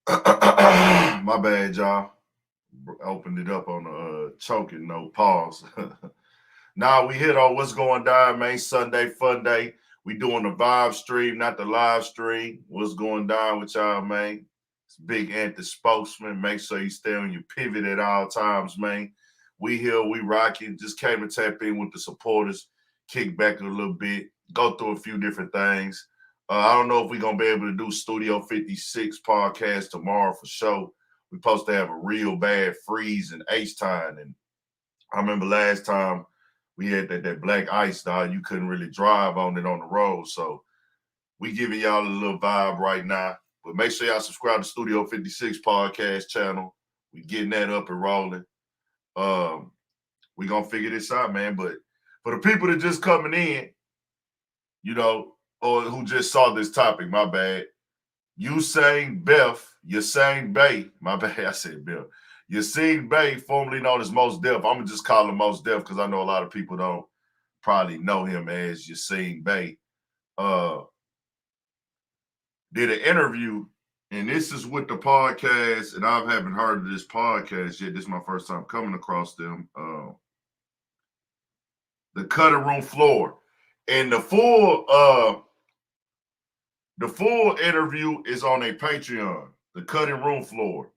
My bad, y'all. Opened it up on the choking note. Pause. Now we hit on what's going down, man. Sunday fun day. We doing the vibe stream, not the live stream. What's going down with y'all, man? It's Big anti-spokesman. Make sure you stay on your pivot at all times, man. We here, we rocking. Just came to tap in with the supporters, kick back a little bit, go through a few different things. I don't know if we're gonna be able to do Studio 56 podcast tomorrow for sure. We're supposed to have a real bad freeze in H-Time. And I remember last time we had that black ice, dog. You couldn't really drive on it on the road. So we giving y'all a little vibe right now. But make sure y'all subscribe to Studio 56 podcast channel. We getting that up and rolling. We gonna figure this out, man. But for the people that just coming in, you know, or who just saw this topic, my bad. Usain Bay, my bad, I said Bill. Usain Bay, formerly known as Most Def. I'm gonna just call him Most Def because I know a lot of people don't probably know him as Usain Bay. Did an interview, and this is with the podcast, and I haven't heard of this podcast yet. This is my first time coming across them. The Cutting Room Floor. And the full interview is on a Patreon, the Cutting Room Floor.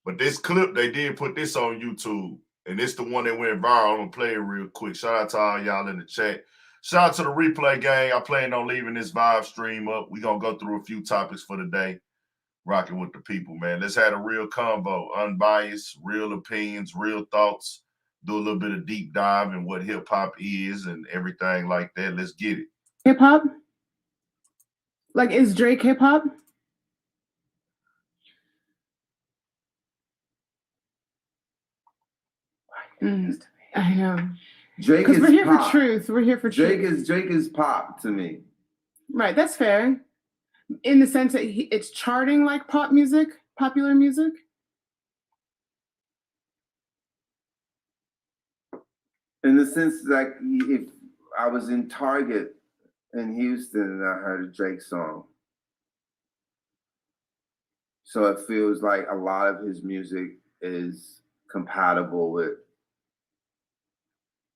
But this clip, they did put this on YouTube, and it's the one that went viral. I'm going to play it real quick. Shout out to all y'all in the chat. Shout out to the replay gang. I plan on leaving this vibe stream up. We're going to go through a few topics for the day, rocking with the people, man. Let's have a real combo, unbiased, real opinions, real thoughts, do a little bit of deep dive in what hip-hop is and everything like that. Let's get it. Hip-hop? Like, is Drake hip-hop? I know. Drake is we're here pop. for truth. We're here for truth. Drake is pop to me. Right, that's fair. In the sense that it's charting like pop music, popular music. In the sense, like, if I was in Target in Houston and I heard a Drake song, so it feels like a lot of his music is compatible with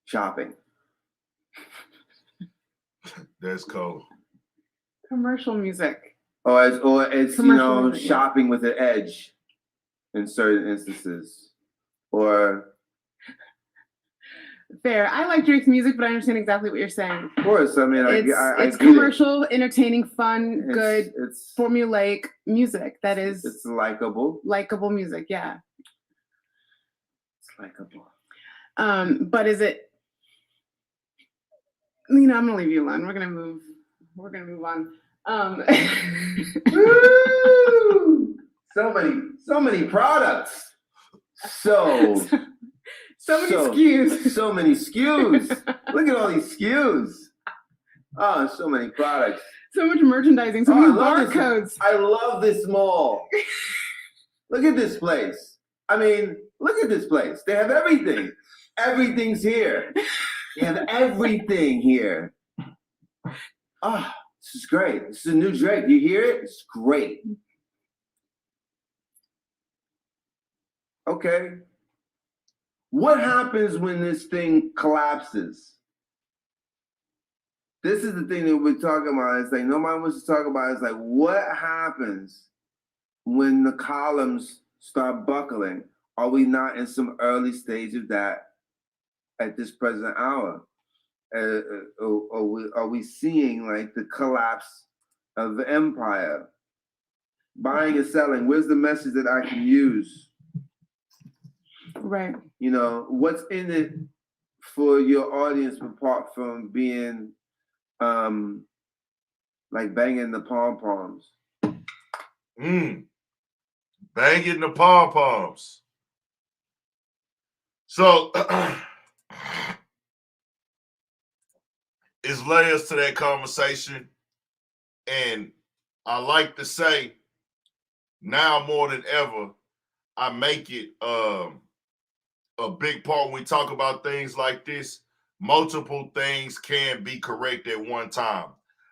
shopping. That's cool. Commercial music. Or it's you know, music, shopping with an edge in certain instances. Or fair. I like Drake's music, but I understand exactly what you're saying. Of course. I mean, it's commercial, entertaining, fun, good, it's formulaic music. It's likable. Likable music, yeah. It's likable. But is it? I'm gonna leave you alone. We're gonna move on. Woo! So many products. So many SKUs. So many SKUs. Look at all these SKUs. Oh, so many products. So much merchandising. So many barcodes. I love this mall. Look at this place. I mean, look at this place. They have everything. Everything's here. They have everything here. Oh, this is great. This is a new Drake. You hear it? It's great. Okay. What happens when this thing collapses? This is the thing that we're talking about. It's like nobody wants to talk about. It's like, what happens when the columns start buckling? Are we not in some early stage of that at this present hour? Are we seeing like the collapse of the empire? Buying and selling. Where's the message that I can use? Right. You know, what's in it for your audience apart from being like banging the pom-poms? Banging the pom-poms. So it's layers to that conversation. And I like to say now more than ever, I make it a big part when we talk about things like this. Multiple things can be correct at one time.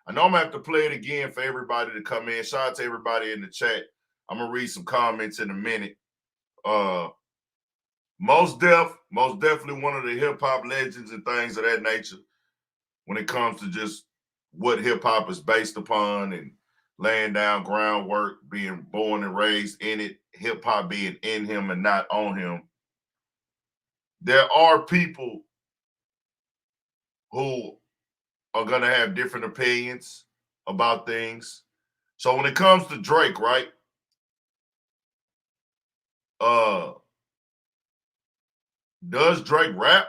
I know I'm going to have to play it again for everybody to come in. Shout out to everybody in the chat. I'm gonna read some comments in a minute. Most definitely one of the hip hop legends and things of that nature when it comes to just what hip hop is based upon and laying down groundwork, being born and raised in it, hip hop being in him and not on him. There are people who are going to have different opinions about things. So when it comes to Drake, right? Does Drake rap?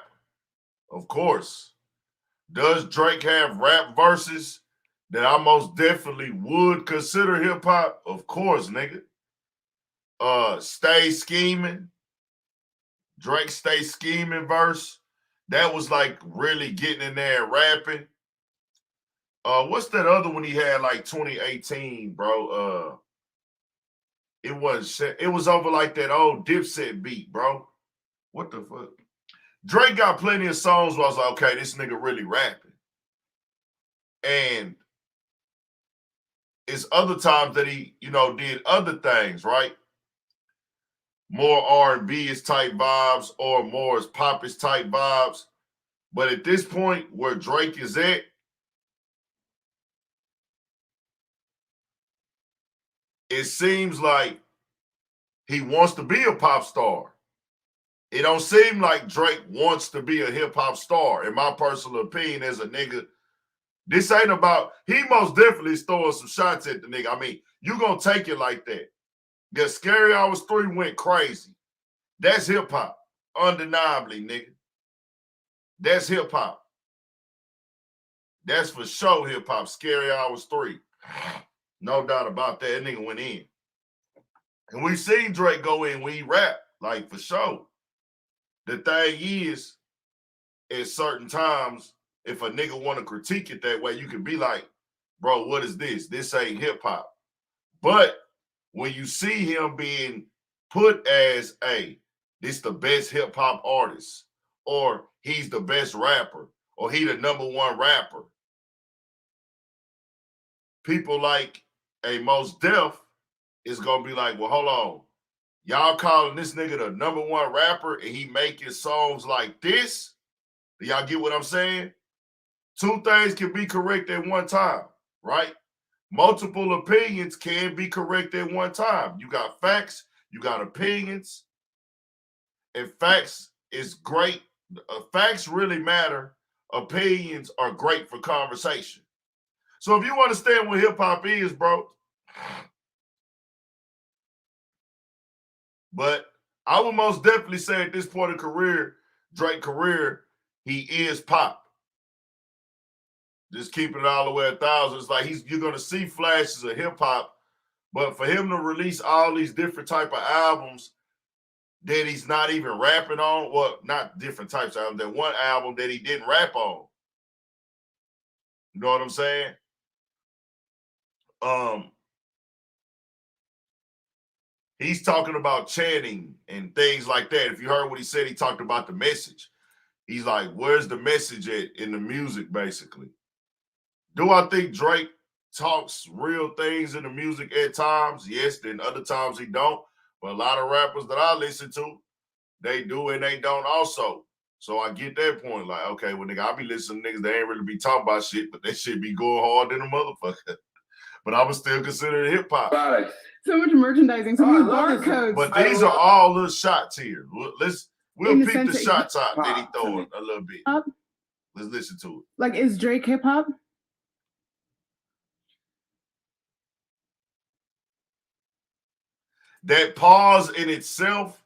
Of course. Does Drake have rap verses that I most definitely would consider hip hop? Of course, nigga. Stay Scheming. Drake Stay Scheming verse. That was like really getting in there and rapping. What's that other one he had like 2018, bro? It was over like that old Dipset beat, bro. What the fuck? Drake got plenty of songs where I was like, okay, this nigga really rapping. And it's other times that he, did other things, right? More R&B-ish type vibes or more as pop-ish type vibes. But at this point where Drake is at, it seems like he wants to be a pop star. It don't seem like Drake wants to be a hip-hop star, in my personal opinion, as a nigga. This ain't about, he most definitely is throwing some shots at the nigga. I mean, you gonna take it like that. The Scary Hours 3 went crazy. That's hip-hop, undeniably, nigga. That's hip-hop. That's for sure hip-hop, Scary Hours 3. No doubt about that. That nigga went in. And we seen Drake go in when he rap, like for sure. The thing is, at certain times, if a nigga want to critique it that way, you can be like, bro, what is this? This ain't hip-hop. But when you see him being put as, this the best hip-hop artist, or he's the best rapper, or he the #1 rapper, people like a Mos Def is going to be like, well, hold on. Y'all calling this nigga the #1 rapper and he making songs like this? Do y'all get what I'm saying? Two things can be correct at one time, right? Multiple opinions can be correct at one time. You got facts, you got opinions, and facts is great. Facts really matter. Opinions are great for conversation. So if you understand what hip hop is, bro, but I would most definitely say at this point in Drake's career, he is pop. Just keeping it all the way 1,000. It's like you're gonna see flashes of hip hop, but for him to release all these different type of albums that he's not even rapping on, well, not different types of albums, that one album that he didn't rap on. You know what I'm saying? He's talking about chanting and things like that. If you heard what he said, he talked about the message. He's like, where's the message in the music, basically? Do I think Drake talks real things in the music at times? Yes, then other times he don't. But a lot of rappers that I listen to, they do and they don't also. So I get that point. Like, okay, well, nigga, I be listening to niggas that ain't really be talking about shit, but that shit be going hard than a motherfucker. But I would still consider it hip hop. So much merchandising, so many barcodes. But these are all little shots here. We'll peep the shots out that he throwing a little bit. Let's listen to it. Like, is Drake hip hop? That pause in itself,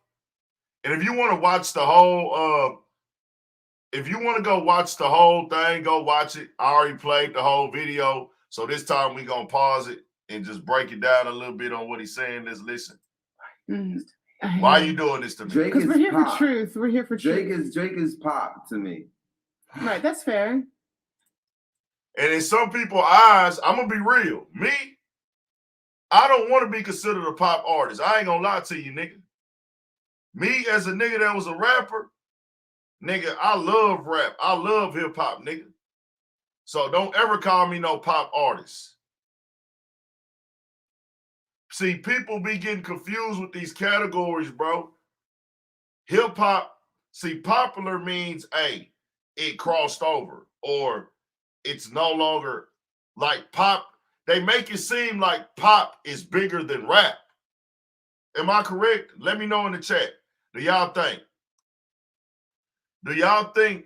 and if you want to watch the whole, if you want to go watch the whole thing, go watch it. I already played the whole video, so this time we gonna pause it and just break it down a little bit on what he's saying. Let's listen. Why are you doing this to me? Because we're here for truth. We're here for truth. Drake is pop to me. Right, that's fair. And in some people's eyes, I'm gonna be real. Me, I don't want to be considered a pop artist. I ain't gonna lie to you, nigga. Me as a nigga that was a rapper, nigga, I love rap. I love hip hop, nigga. So don't ever call me no pop artist. See, people be getting confused with these categories, bro. Hip hop, see, popular means it crossed over, or it's no longer like pop. They make it seem like pop is bigger than rap. Am I correct? Let me know in the chat. Do y'all think? Do y'all think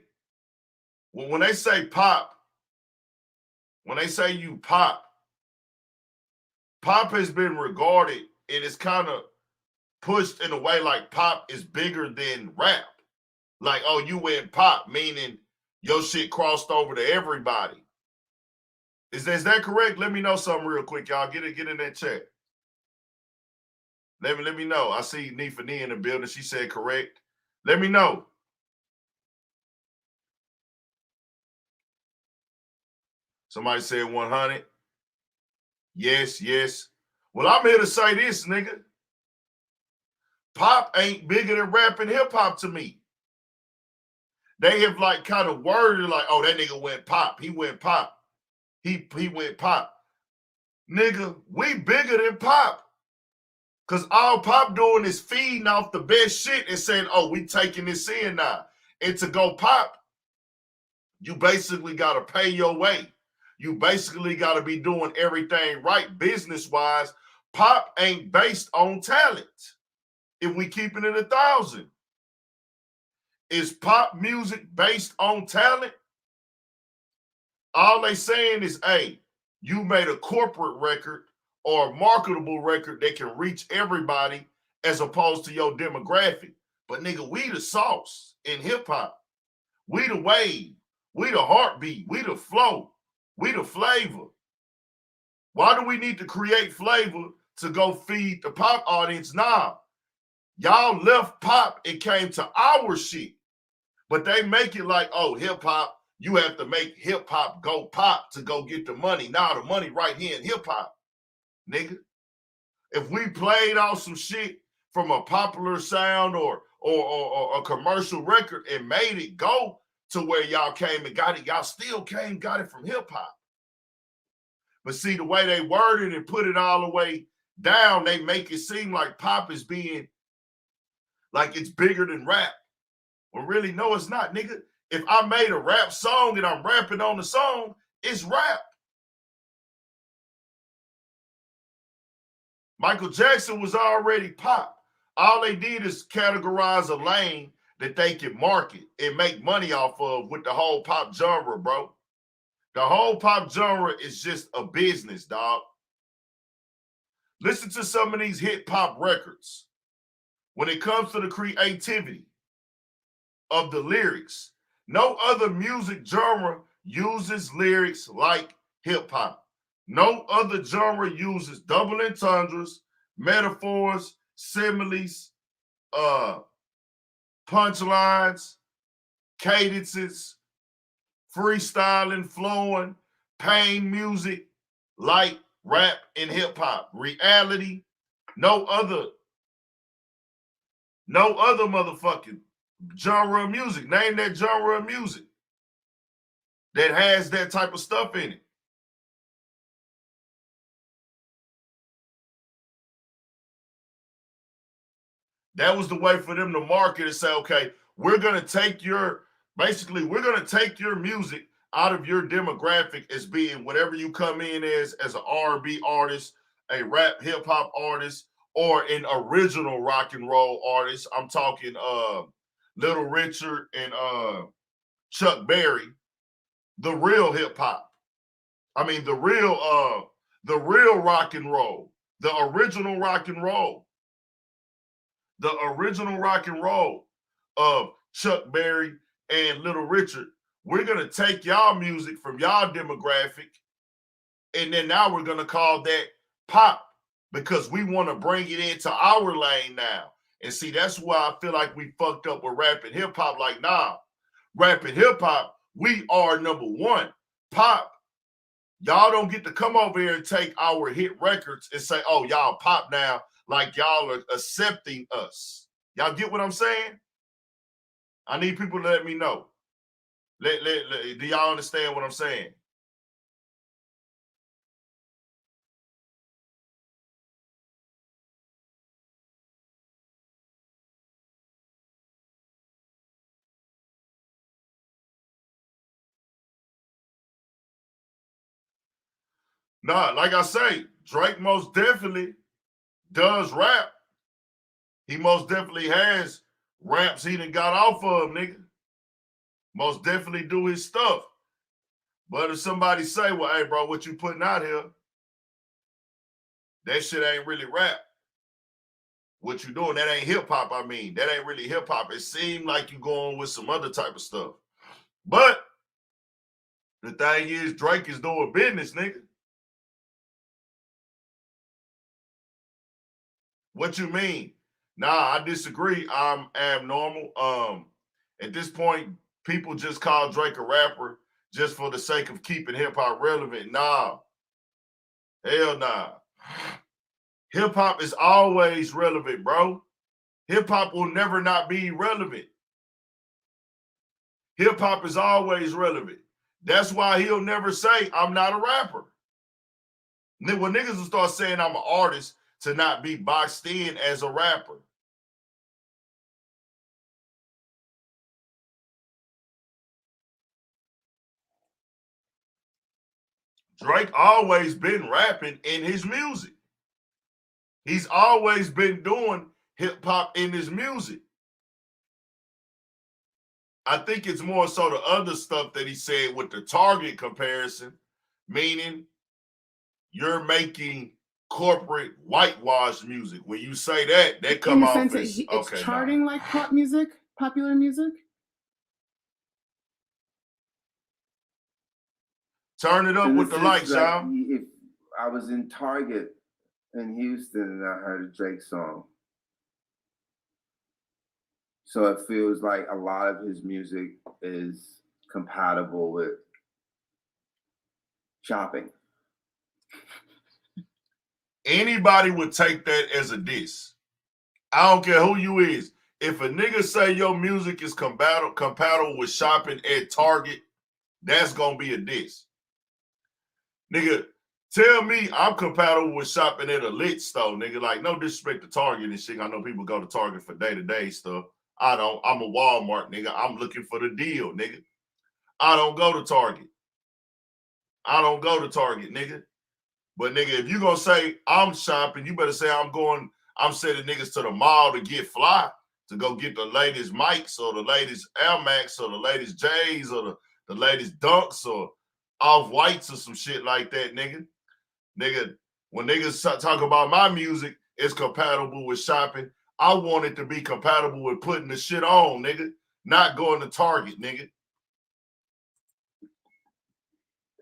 when they say pop, when they say you pop, pop has been regarded and it's kind of pushed in a way like pop is bigger than rap. Like, oh, you went pop, meaning your shit crossed over to everybody. Is that correct? Let me know something real quick, y'all. Get in that chat. Let me know. I see Nifani in the building. She said correct. Let me know. Somebody said 100. Yes, yes. Well, I'm here to say this, nigga. Pop ain't bigger than rap and hip hop to me. They have like kind of worded like, oh, that nigga went pop. He went pop. He went pop. Nigga, we bigger than pop. Because all pop doing is feeding off the best shit and saying, oh, we taking this in now. And to go pop, you basically got to pay your way. You basically got to be doing everything right business-wise. Pop ain't based on talent. If we keeping it 1,000. Is pop music based on talent? All they saying is, hey, you made a corporate record or a marketable record that can reach everybody as opposed to your demographic. But nigga, we the sauce in hip hop. We the wave. We the heartbeat. We the flow. We the flavor. Why do we need to create flavor to go feed the pop audience? Nah, y'all left pop and came to our shit. But they make it like, oh, hip hop, you have to make hip hop go pop to go get the money. Now the money right here in hip hop, nigga. If we played off some shit from a popular sound or a commercial record and made it go to where y'all came and got it, y'all still got it from hip hop. But see, the way they worded and put it all the way down, they make it seem like pop is being like it's bigger than rap. Well, really, no, it's not, nigga. If I made a rap song and I'm rapping on the song, it's rap. Michael Jackson was already pop. All they did is categorize a lane that they can market and make money off of with the whole pop genre, bro. The whole pop genre is just a business, dog. Listen to some of these hip hop records. When it comes to the creativity of the lyrics, no other music genre uses lyrics like hip hop. No other genre uses double entendres, metaphors, similes, punchlines, cadences, freestyling, flowing, pain music like rap and hip hop. Reality, no other motherfucking genre of music. Name that genre of music that has that type of stuff in it. That was the way for them to market and say, okay, we're going to take your music out of your demographic as being whatever you come in as an R&B artist, a rap hip hop artist, or an original rock and roll artist. I'm talking Little Richard and Chuck Berry, the real hip hop. I mean the real rock and roll, the original rock and roll. The original rock and roll of Chuck Berry and Little Richard. We're going to take y'all music from y'all demographic, and then now we're going to call that pop because we want to bring it into our lane now. And see, that's why I feel like we fucked up with rap and hip hop. Like, nah, rap and hip hop, we are number one. Pop, y'all don't get to come over here and take our hit records and say, oh, y'all pop now. Like y'all are accepting us. Y'all get what I'm saying? I need people to let me know. Do y'all understand what I'm saying? Nah, like I say, Drake most definitely does rap. He most definitely has raps he done got off of, nigga. Most definitely do his stuff. But if somebody say, well, hey, bro, what you putting out here, that shit ain't really rap. What you doing, that ain't hip-hop, I mean. That ain't really hip-hop. It seemed like you going with some other type of stuff. But the thing is, Drake is doing business, nigga. What you mean? Nah, I disagree. I'm abnormal. At this point, people just call Drake a rapper just for the sake of keeping hip-hop relevant. Nah. Hell nah. Hip-hop is always relevant, bro. Hip-hop will never not be relevant. Hip-hop is always relevant. That's why he'll never say, I'm not a rapper. When niggas will start saying I'm an artist to not be boxed in as a rapper. Drake always been rapping in his music. He's always been doing hip-hop in his music. I think it's more so the other stuff that he said with the Target comparison, meaning you're making corporate whitewash music. When you say that, they come in the off sense as that it's okay, charting like pop music, popular music. Turn it up In with the sense lights, that y'all. If I was in Target in Houston and I heard a Drake song, so it feels like a lot of his music is compatible with shopping. Anybody would take that as a diss. I don't care who you is. If a nigga say your music is compatible with shopping at Target, that's gonna be a diss. Nigga, tell me I'm compatible with shopping at a lit store, nigga. Like, no disrespect to Target and shit. I know people go to Target for day-to-day stuff. I don't. I'm a Walmart, nigga. I'm looking for the deal, nigga. I don't go to Target. I don't go to Target, nigga. But nigga, if you gonna say I'm shopping, you better say I'm sending niggas to the mall to get fly, to go get the latest mics or the latest Air Max or the latest J's or the latest Dunks or Off-Whites or some shit like that, nigga. Nigga, when niggas talk about my music, it's compatible with shopping. I want it to be compatible with putting the shit on, nigga, not going to Target, nigga.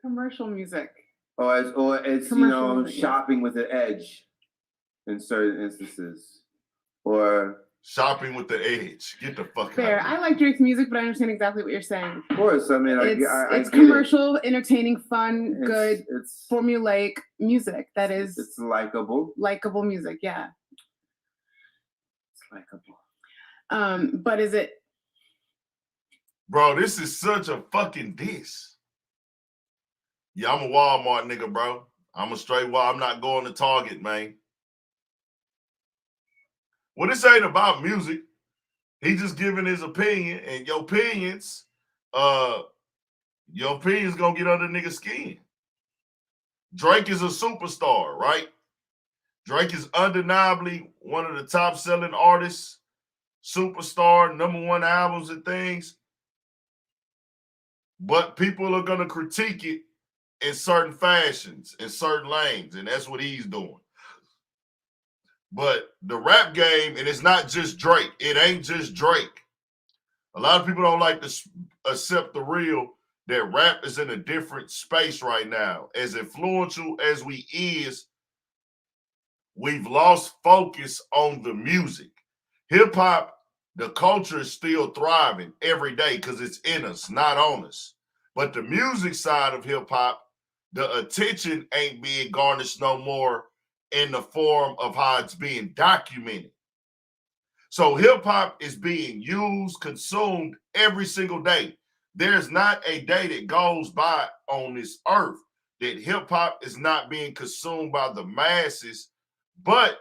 Commercial music. Or it's Commercial music, shopping with an edge in certain instances. Or shopping with the edge. Get the fuck fair. out of here. I like Drake's music, but I understand exactly what you're saying. Of course, I mean, it's commercial, entertaining, fun, good, it's formulaic music. It's likable. Likable music, yeah. It's likable. But is it? Bro, this is such a fucking diss. Yeah, I'm a Walmart nigga, bro. I'm a straight I'm not going to Target, man. Well, this ain't about music. He just giving his opinion, and your opinion's gonna get under nigga's skin. Drake is a superstar, right? Drake is undeniably one of the top selling artists, superstar, #1 albums and things. But people are gonna critique it in certain fashions, in certain lanes, and that's what he's doing. But the rap game, and it's not just Drake. It ain't just Drake. A lot of people don't like to accept the real that rap is in a different space right now. As influential as we is, we've lost focus on the music. Hip hop, the culture is still thriving every day because it's in us, not on us. But the music side of hip hop, the attention ain't being garnished no more in the form of how it's being documented. So hip hop is being used, consumed every single day. There's not a day that goes by on this earth that hip hop is not being consumed by the masses. But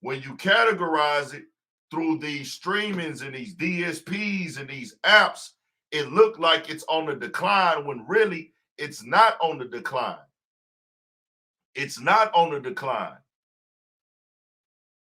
when you categorize it through these streamings and these DSPs and these apps, it looked like it's on the decline when really it's not on the decline. It's not on the decline.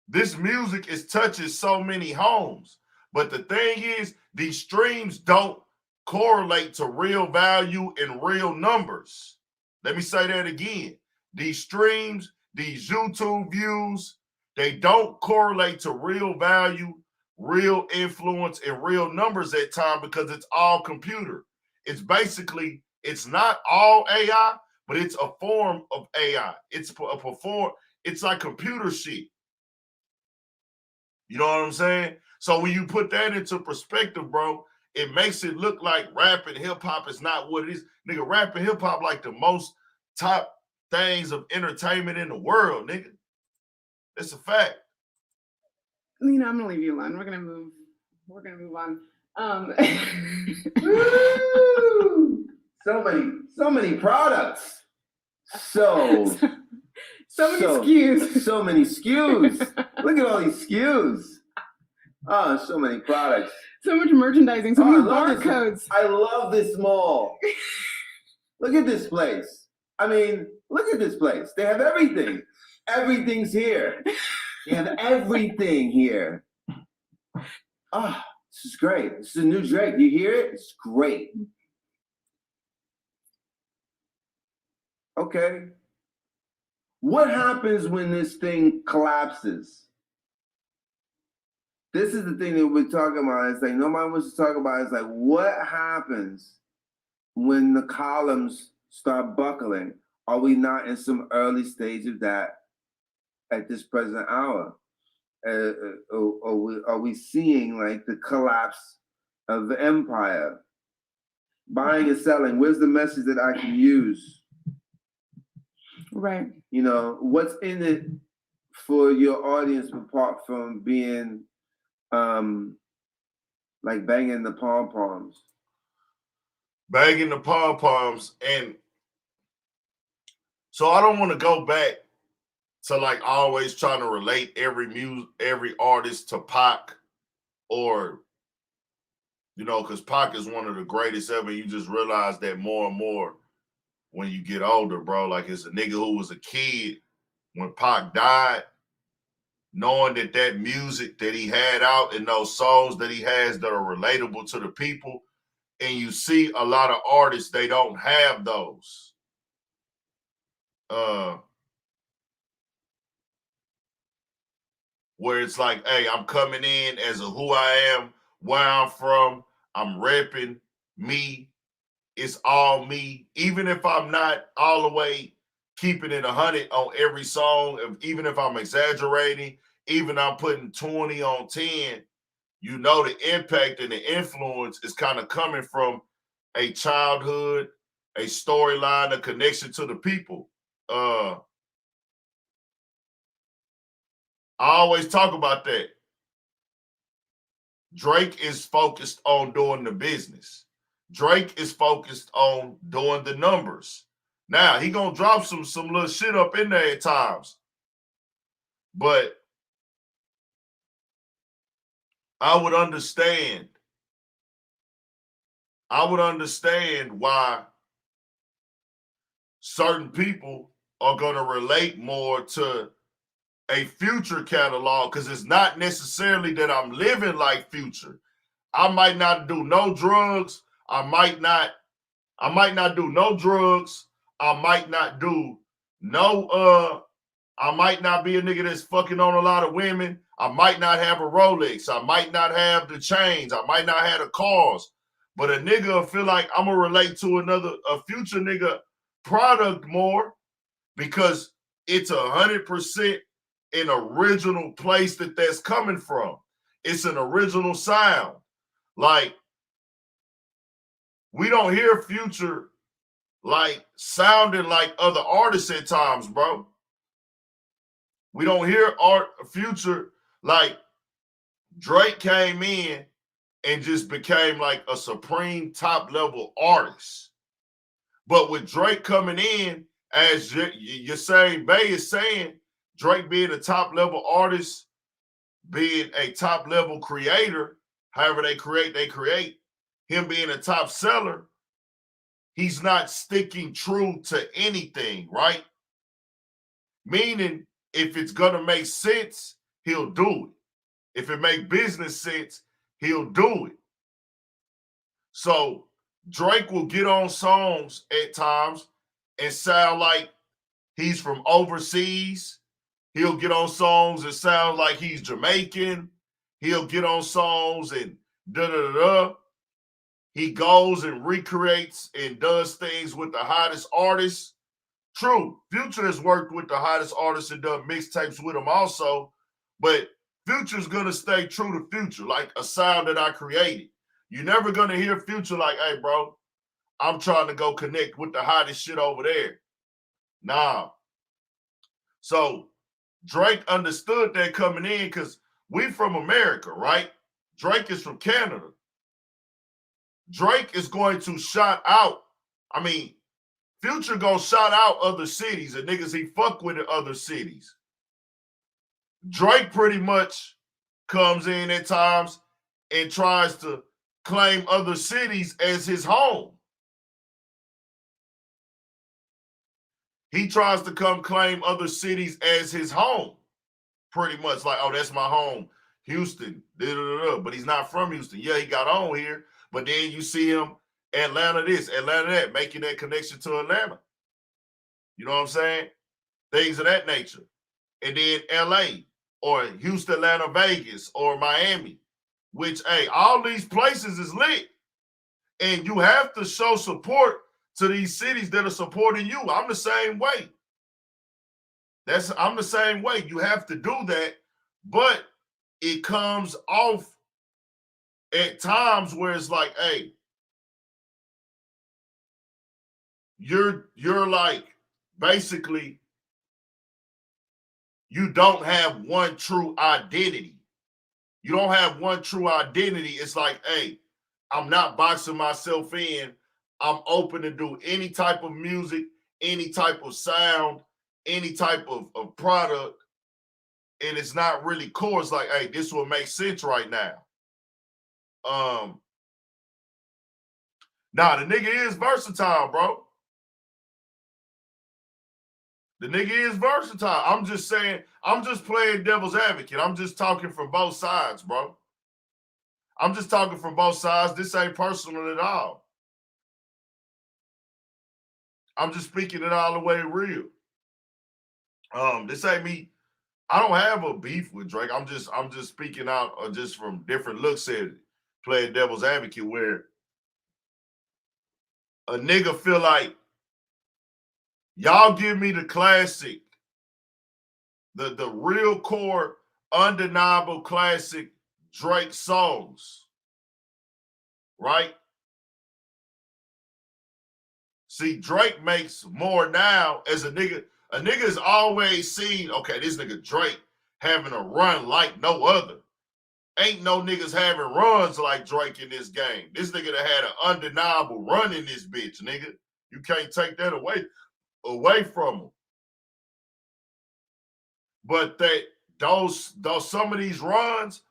This music is touching so many homes. But the thing is, these streams don't correlate to real value and real numbers. Let me say that again. These streams, these YouTube views, they don't correlate to real value, real influence, and real numbers at times because it's all computer. It's basically, it's not all AI, but it's a form of AI. It's like computer shit. You know what I'm saying? So when you put that into perspective, bro, it makes it look like rap and hip hop is not what it is. Nigga, rap and hip hop like the most top things of entertainment in the world, nigga. It's a fact. Lena, I'm gonna leave you alone. We're gonna move on. Woo! So many products. So many SKUs. So many SKUs. Look at all these SKUs. Oh, so many products. So much merchandising, so many barcodes. I love this mall. Look at this place. I mean, look at this place. They have everything. Everything's here. They have everything here. Ah, this is great. This is a new Drake. You hear it? It's great. Okay. What happens when this thing collapses? This is the thing that we're talking about. It's like nobody wants to talk about. It's like, what happens when the columns start buckling? Are we not in some early stage of that at this present hour? Are we seeing like the collapse of the empire? Buying and selling. Where's the message that I can use? Right. You know, what's in it for your audience apart from being like banging the pom-poms? Banging the pom-poms. And so I don't want to go back to like always trying to relate every artist to Pac, or, you know, because Pac is one of the greatest ever. You just realize that more and more when you get older, bro. Like, it's a nigga who was a kid when Pac died, knowing that music that he had out and those songs that he has that are relatable to the people. And you see a lot of artists, they don't have those. Where it's like, hey, I'm coming in as a who I am, where I'm from, I'm repping me. It's all me. Even if I'm not all the way keeping it 100 on every song, even if I'm exaggerating, even I'm putting 20 on 10, you know the impact and the influence is kind of coming from a childhood, a storyline, a connection to the people. I always talk about that. Drake is focused on doing the business. Drake is focused on doing the numbers. Now, he gonna drop some little shit up in there at times. But I would understand why certain people are gonna relate more to a Future catalog, because it's not necessarily that I'm living like Future. I might not do no drugs. I might not do no drugs. I might not do no I might not be a nigga that's fucking on a lot of women. I might not have a Rolex. I might not have the chains. I might not have the cars. But a nigga feel like I'm gonna relate to a Future nigga product more because it's 100% an original place that's coming from. It's an original sound. Like, we don't hear Future like sounding like other artists at times, bro. We don't hear Future like Drake came in and just became like a supreme top level artist. But with Drake coming in, as you're saying, Bay is saying, Drake being a top level artist, being a top level creator, however they create, him being a top seller, he's not sticking true to anything, right? Meaning, if it's gonna make sense, he'll do it. If it make business sense, he'll do it. So Drake will get on songs at times and sound like he's from overseas. He'll get on songs and sound like he's Jamaican. He'll get on songs and da da da. He goes and recreates and does things with the hottest artists. True, Future has worked with the hottest artists and done mixtapes with him also, but Future's gonna stay true to Future, like a sound that I created. You're never gonna hear Future like, hey, bro, I'm trying to go connect with the hottest shit over there. Nah. So Drake understood that coming in because we from America, right? Drake is from Canada. Drake is going to shout out. I mean, Future gonna shout out other cities and niggas he fuck with in other cities. Drake pretty much comes in at times and tries to claim other cities as his home. He tries to come claim other cities as his home. Pretty much like, oh, that's my home, Houston, but he's not from Houston. Yeah, he got on here, but then you see him Atlanta this, Atlanta that, making that connection to Atlanta. You know what I'm saying? Things of that nature. And then LA or Houston, Atlanta, Vegas, or Miami, which, hey, all these places is lit. And you have to show support to these cities that are supporting you. I'm the same way. I'm the same way. You have to do that, but it comes off at times where it's like, hey, you're like basically you don't have one true identity. You don't have one true identity. It's like, hey, I'm not boxing myself in. I'm open to do any type of music, any type of sound, any type of product. And it's not really core. It's like, hey, this will make sense right now. Nah, the nigga is versatile, bro. The nigga is versatile. I'm just saying, I'm just playing devil's advocate. I'm just talking from both sides, bro. I'm just talking from both sides. This ain't personal at all. I'm just speaking it all the way real. This ain't me. I don't have a beef with Drake. I'm just speaking out just from different looks at it, playing devil's advocate, where a nigga feel like y'all give me the classic, the real core, undeniable classic Drake songs, right? See, Drake makes more now as a nigga. A nigga's always seen, okay, this nigga Drake having a run like no other. Ain't no niggas having runs like Drake in this game. This nigga that had an undeniable run in this bitch, nigga. You can't take that away from him. But those some of these runs,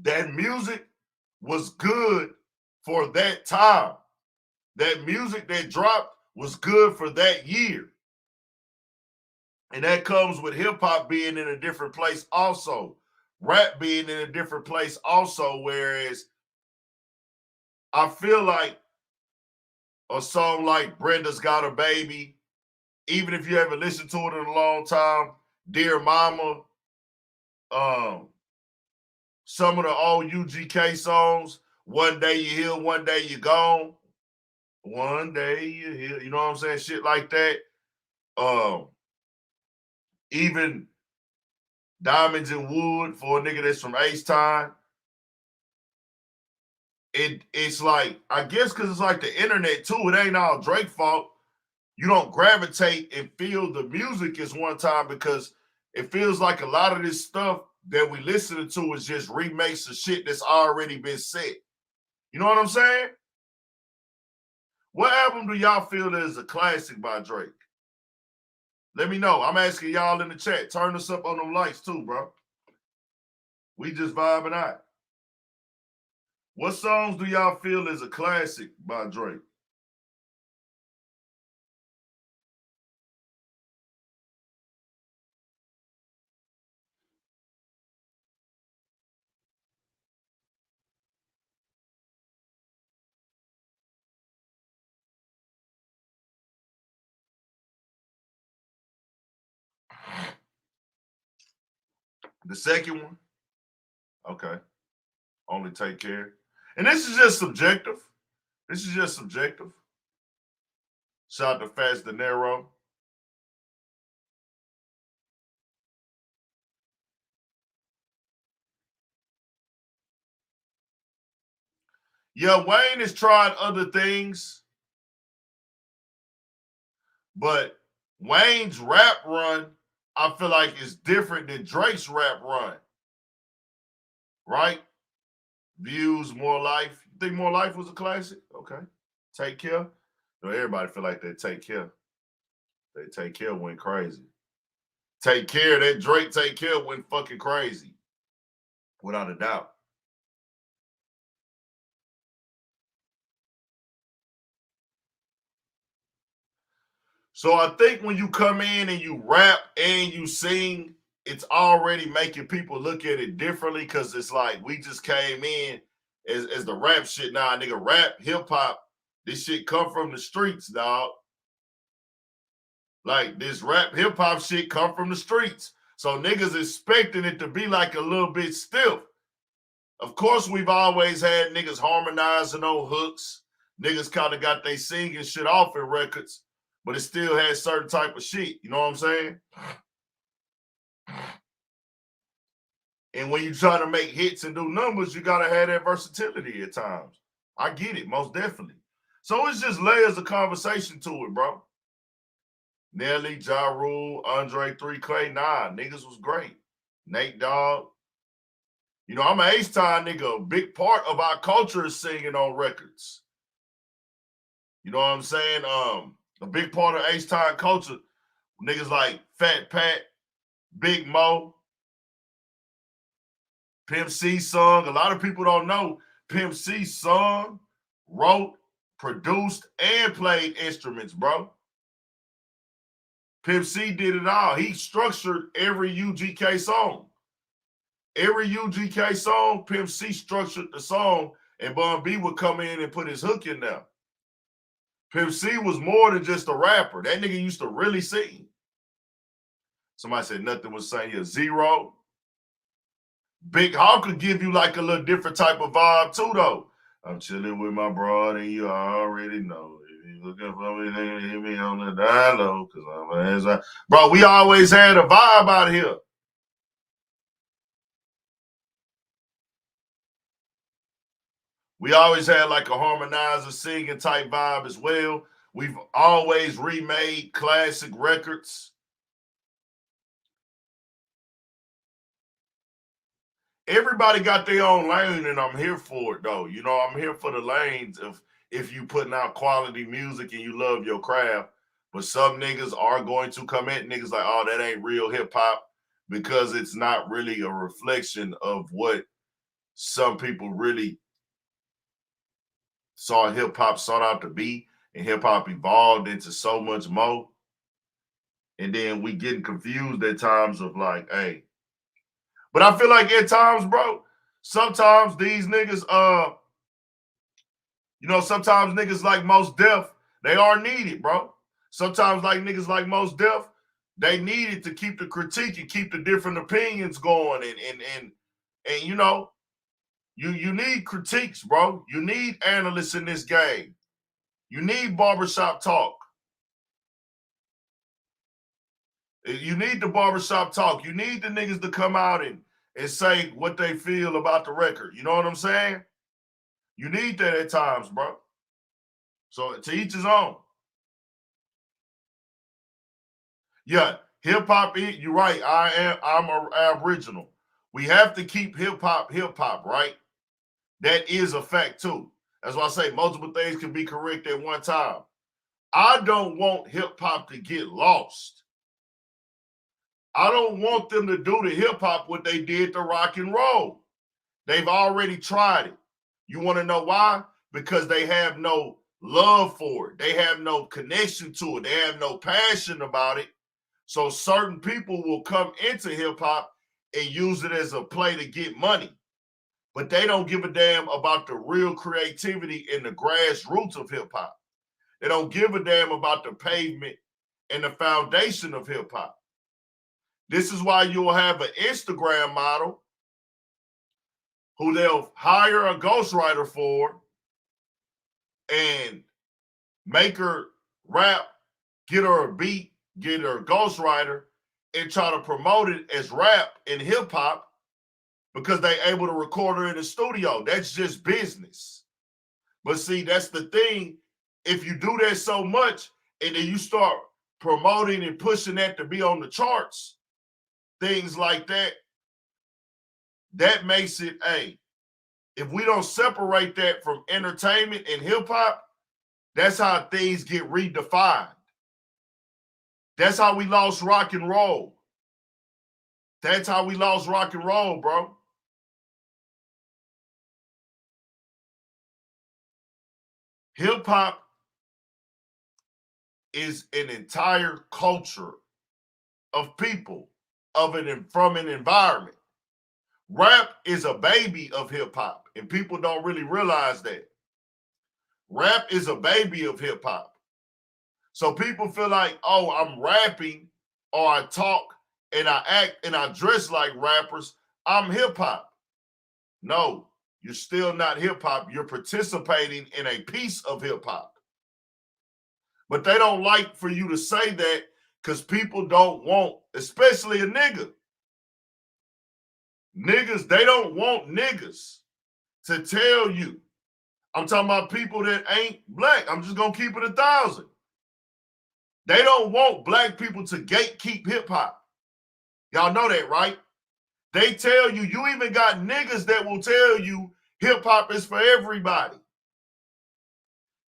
that music was good for that time. That music that dropped was good for that year. And that comes with hip hop being in a different place also. Rap being in a different place also. Whereas I feel like a song like Brenda's Got a Baby, even if you haven't listened to it in a long time, Dear Mama, some of the old UGK songs, One Day You Here, One Day You Gone, One Day You Here, you know what I'm saying? Shit like that. Even Diamonds and Wood for a nigga that's from H-Time. It's like, I guess because it's like the internet too, it ain't all Drake fault. You don't gravitate and feel the music as one time because it feels like a lot of this stuff that we listening to is just remakes of shit that's already been set. You know what I'm saying? What album do y'all feel is a classic by Drake? Let me know. I'm asking y'all in the chat. Turn us up on them lights too, bro. We just vibing out. What songs do y'all feel is a classic by Drake? The second one, okay. Only take care. And this is just subjective. This is just subjective. Shout out to Fast De Niro. Yeah, Wayne has tried other things, but Wayne's rap run, I feel like, is different than Drake's rap run. Right? Views, More Life. You think More Life was a classic? Okay. Take Care. No, everybody feel like they Take Care. They Take Care went crazy. Take Care, that Drake Take Care went fucking crazy. Without a doubt. So I think when you come in and you rap and you sing, it's already making people look at it differently because it's like we just came in as the rap shit. Nah, nigga, rap, hip hop, this shit come from the streets, dog. Like this rap, hip hop shit come from the streets. So niggas expecting it to be like a little bit stiff. Of course, we've always had niggas harmonizing on hooks. Niggas kind of got they singing shit off in records, but it still has certain type of shit. You know what I'm saying? And when you try to make hits and do numbers, you got to have that versatility at times. I get it, most definitely. So it's just layers of conversation to it, bro. Nelly, Ja Rule, Andre 3 Clay, nah, niggas was great. Nate Dogg. You know, I'm an H-Time nigga. A big part of our culture is singing on records. You know what I'm saying? A big part of H-Time culture, niggas like Fat Pat, Big Mo, Pimp C sung. A lot of people don't know Pimp C sung, wrote, produced, and played instruments, bro. Pimp C did it all. He structured every UGK song. Every UGK song, Pimp C structured the song, and Bun B would come in and put his hook in there. Pimp C was more than just a rapper. That nigga used to really sing. Somebody said nothing was saying here. Zero. Big Hawk could give you like a little different type of vibe too, though. I'm chilling with my broad, and you already know. If you looking for me, then hit me on the dialogue, because I'm as bro, we always had a vibe out here. We always had like a harmonizer singing type vibe as well. We've always remade classic records. Everybody got their own lane, and I'm here for it, though. You know, I'm here for the lanes if you putting out quality music and you love your craft. But some niggas are going to come at niggas like, oh, that ain't real hip-hop, because it's not really a reflection of what some people really saw hip-hop sought out to be, and hip-hop evolved into so much more. And then we getting confused at times of like, hey. But I feel like at times, bro, sometimes these niggas, you know, sometimes niggas like Mos Def, they are needed, bro. Sometimes like niggas like Mos Def, they needed to keep the critique and keep the different opinions going. And you know, you need critiques, bro. You need analysts in this game. You need barbershop talk. You need the barbershop talk. You need the niggas to come out and say what they feel about the record. You know what I'm saying? You need that at times, bro. So to each his own. Yeah, hip-hop, you're right. I'm an Aboriginal. We have to keep hip-hop, right? That is a fact too. That's why I say multiple things can be correct at one time. I don't want hip-hop to get lost. I don't want them to do to hip-hop what they did to rock and roll. They've already tried it. You want to know why? Because they have no love for it. They have no connection to it. They have no passion about it. So certain people will come into hip-hop and use it as a play to get money. But they don't give a damn about the real creativity and the grassroots of hip-hop. They don't give a damn about the pavement and the foundation of hip-hop. This is why you'll have an Instagram model who they'll hire a ghostwriter for and make her rap, get her a beat, get her a ghostwriter, and try to promote it as rap and hip hop because they're able to record her in the studio. That's just business. But see, that's the thing. If you do that so much and then you start promoting and pushing that to be on the charts, things like that, that makes it, if we don't separate that from entertainment and hip hop, that's how things get redefined. That's how we lost rock and roll. That's how we lost rock and roll, bro. Hip hop is an entire culture of people, from an environment. Rap is a baby of hip hop, and people don't really realize that. Rap is a baby of hip hop. So people feel like, oh, I'm rapping or I talk and I act and I dress like rappers. I'm hip hop. No, you're still not hip hop. You're participating in a piece of hip hop. But they don't like for you to say that because people don't want, especially a nigga. Niggas, they don't want niggas to tell you. I'm talking about people that ain't black. I'm just going to keep it 1,000. They don't want black people to gatekeep hip hop. Y'all know that, right? They tell you, you even got niggas that will tell you hip hop is for everybody.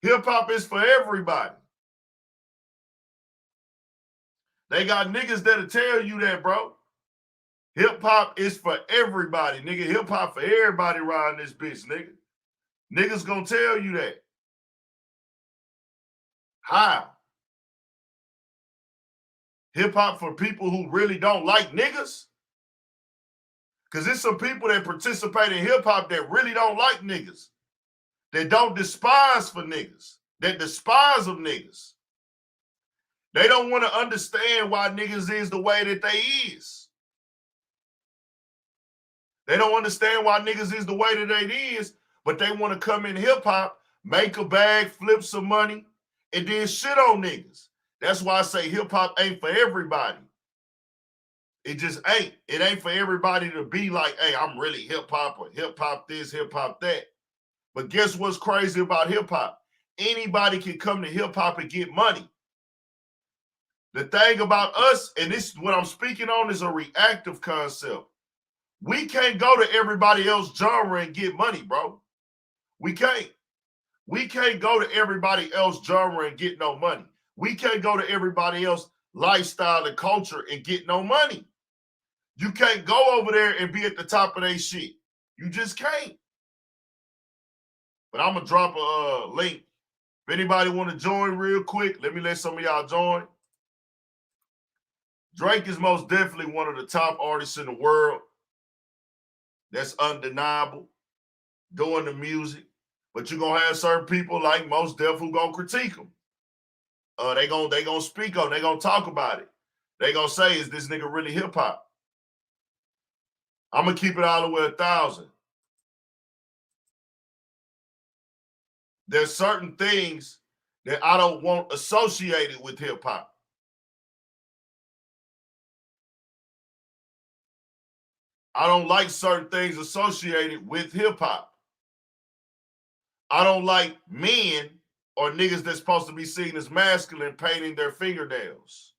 Hip hop is for everybody. They got niggas that'll tell you that, bro. Hip hop is for everybody, nigga. Hip hop for everybody around this bitch, nigga. Niggas gonna tell you that. How? Hip hop for people who really don't like niggas? Because there's some people that participate in hip hop that really don't like niggas. That don't despise for niggas. That despise of niggas. They don't want to understand why niggas is the way that they is. They don't understand why niggas is the way that they is, but they want to come in hip hop, make a bag, flip some money, and then shit on niggas. That's why I say hip hop ain't for everybody. It just ain't. It ain't for everybody to be like, hey, I'm really hip hop or hip hop this, hip hop that. But guess what's crazy about hip hop? Anybody can come to hip hop and get money. The thing about us, and this is what I'm speaking on, is a reactive concept. We can't go to everybody else's genre and get money, bro. We can't. We can't go to everybody else's genre and get no money. We can't go to everybody else's lifestyle and culture and get no money. You can't go over there and be at the top of their shit. You just can't. But I'm going to drop a link. If anybody want to join real quick, let me let some of y'all join. Drake is most definitely one of the top artists in the world. That's undeniable. Doing the music. But you're going to have certain people like Most Def who going to critique him. They gonna speak on, they gonna talk about it. They gonna say, is this nigga really hip hop? I'm gonna keep it all the way 1,000. There's certain things that I don't want associated with hip hop. I don't like certain things associated with hip hop. I don't like men or niggas that's supposed to be seen as masculine painting their fingernails.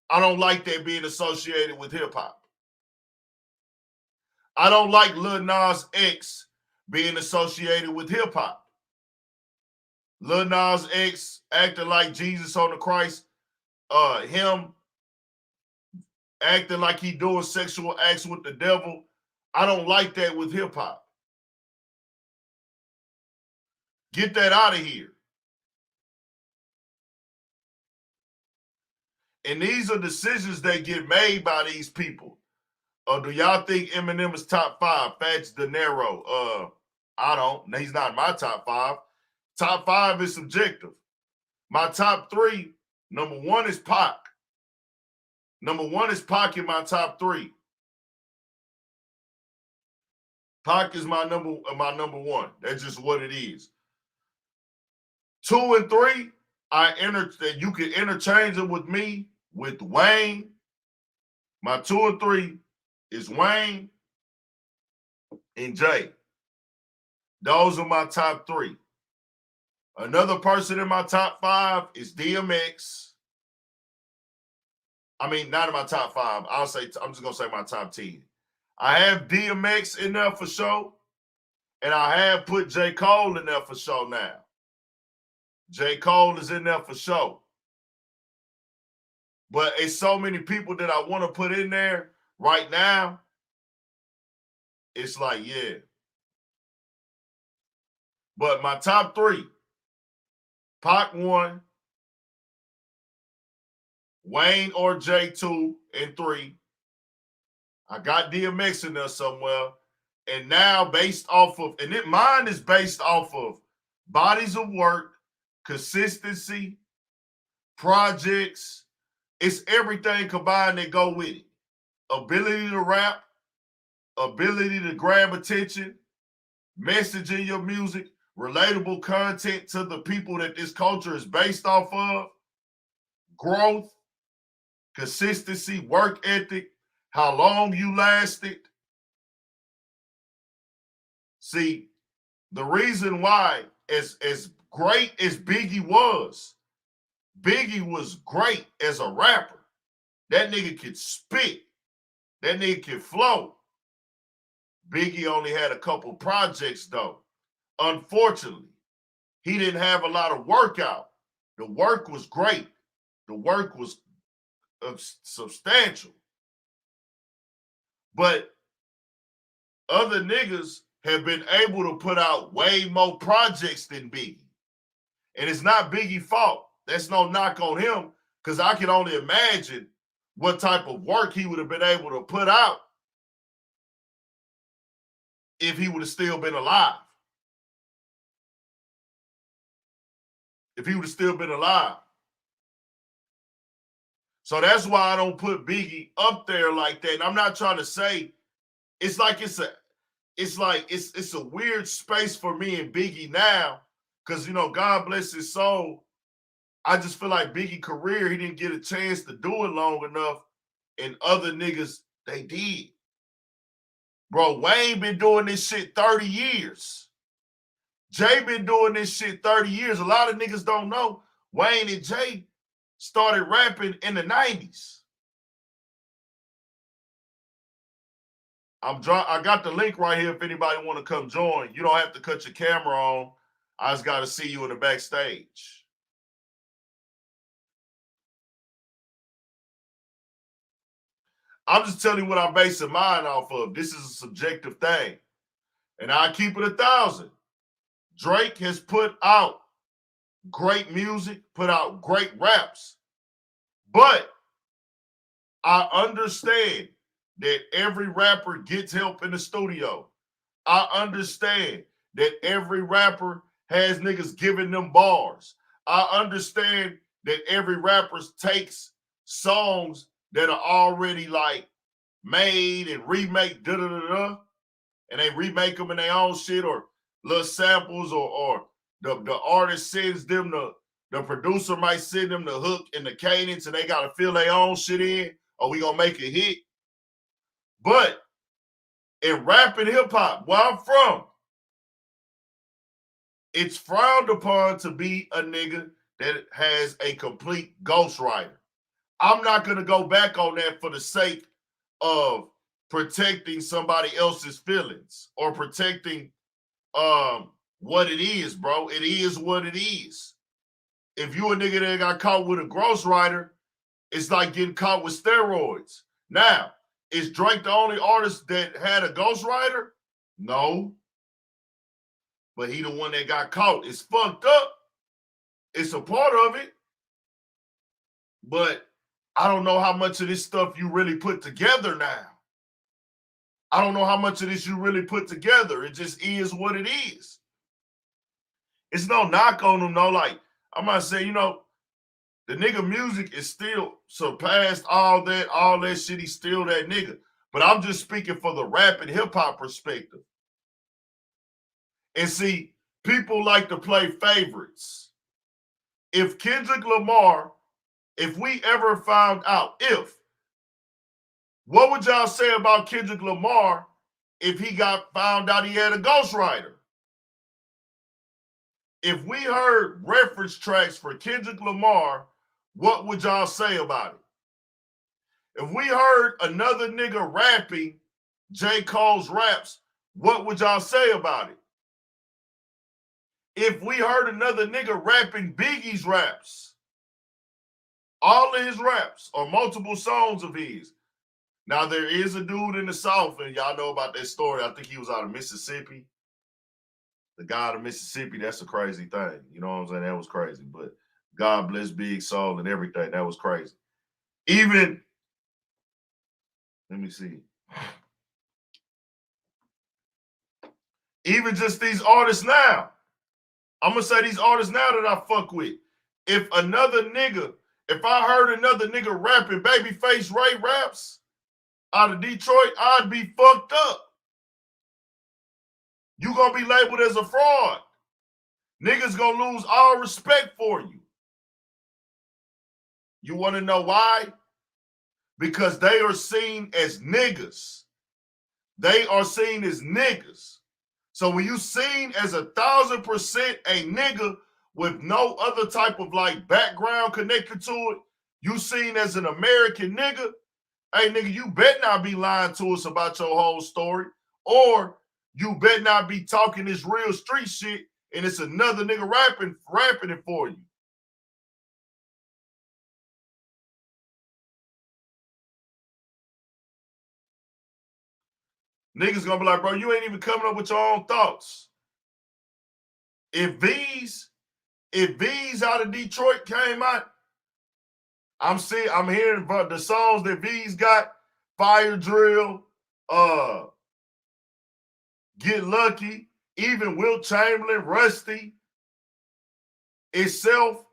I don't like that being associated with hip hop. I don't like Lil Nas X being associated with hip hop. Lil Nas X acting like Jesus on the Christ, him acting like he doing sexual acts with the devil. I don't like that with hip hop. Get that out of here. And these are decisions that get made by these people. Do y'all think Eminem is top 5? Fats De Niro. I don't. He's not my top 5. Top 5 is subjective. My top 3, number 1 is Pac. Number one is Pac in my top three. Pac is my number one. That's just what it is. 2 and 3, you can interchange it with me with Wayne. My 2 and 3 is Wayne and Jay. Those are my top 3. Another person in my top 5 is DMX. I mean, not in my top 5. I'm just gonna say my top 10. I have DMX in there for sure, and I have put J. Cole in there for sure now. J. Cole is in there for sure. But it's so many people that I want to put in there right now. It's like, yeah. But my top 3, Pac 1, Wayne or J 2 and 3. I got DMX in there somewhere. And now based off of, mine is based off of bodies of work, consistency, projects. It's everything combined that go with it. Ability to rap, ability to grab attention, message in your music, relatable content to the people that this culture is based off of, growth, consistency, work ethic, how long you lasted. See, the reason why, as great as Biggie was great as a rapper. That nigga could spit. That nigga could flow. Biggie only had a couple projects, though. Unfortunately, he didn't have a lot of work out. The work was great. The work was substantial. But other niggas have been able to put out way more projects than Biggie. And it's not Biggie's fault. That's no knock on him, because I can only imagine what type of work he would have been able to put out if he would have still been alive. If he would have still been alive. So that's why I don't put Biggie up there like that. And I'm not trying to say, it's a weird space for me and Biggie now, because, you know, God bless his soul. I just feel like Biggie's career, he didn't get a chance to do it long enough, and other niggas, they did. Bro, Wayne been doing this shit 30 years. Jay been doing this shit 30 years. A lot of niggas don't know Wayne and Jay started rapping in the 90s. I got the link right here if anybody want to come join. You don't have to cut your camera on. I just got to see you in the backstage. I'm just telling you what I'm basing mine off of. This is a subjective thing. And I keep it 1,000. Drake has put out great music, put out great raps. But I understand that every rapper gets help in the studio. I understand that every rapper has niggas giving them bars. I understand that every rapper takes songs that are already like made and remake, and they remake them in their own shit, or little samples, or the artist sends them the producer might send them the hook and the cadence, and they gotta fill their own shit in, or we gonna make a hit. But in rap and hip hop, where I'm from, it's frowned upon to be a nigga that has a complete ghostwriter. I'm not going to go back on that for the sake of protecting somebody else's feelings or protecting what it is, bro. It is what it is. If you a nigga that got caught with a ghostwriter, it's like getting caught with steroids. Now, is Drake the only artist that had a ghostwriter? No. But he the one that got caught. It's fucked up. It's a part of it. But I don't know how much of this stuff you really put together now. I don't know how much of this you really put together. It just is what it is. It's no knock on them, though. Like, I'm not saying, you know, The nigga music is still surpassed all that shit. He's still that nigga. But I'm just speaking for the rap and hip hop perspective. And see, people like to play favorites. If Kendrick Lamar, if we ever found out, what would y'all say about Kendrick Lamar if he got found out he had a ghostwriter? If we heard reference tracks for Kendrick Lamar, what would y'all say about it? If we heard another nigga rapping J. Cole's raps, what would y'all say about it? If we heard another nigga rapping Biggie's raps, all of his raps or multiple songs of his. Now, there is a dude in the South, and y'all know about that story. I think he was out of Mississippi. The guy out of Mississippi, that's a crazy thing. You know what I'm saying? That was crazy. But God bless Big Soul and everything. That was crazy. Even, let me see. Even just these artists now. I'm going to say these artists now that I fuck with. If I heard another nigga rapping Babyface Ray raps out of Detroit, I'd be fucked up. You gonna be labeled as a fraud. Niggas gonna lose all respect for you. You wanna know why? Because they are seen as niggas. They are seen as niggas. So when you seen as 1,000% a nigga with no other type of like background connected to it, you seen as an American nigga, hey nigga, you better not be lying to us about your whole story, or you better not be talking this real street shit and it's another nigga rapping it for you. Niggas gonna be like, bro, you ain't even coming up with your own thoughts. If V's out of Detroit came out, I'm hearing about the songs that V's got, Fire Drill, Get Lucky, even Will Chamberlain, Rusty, Itself,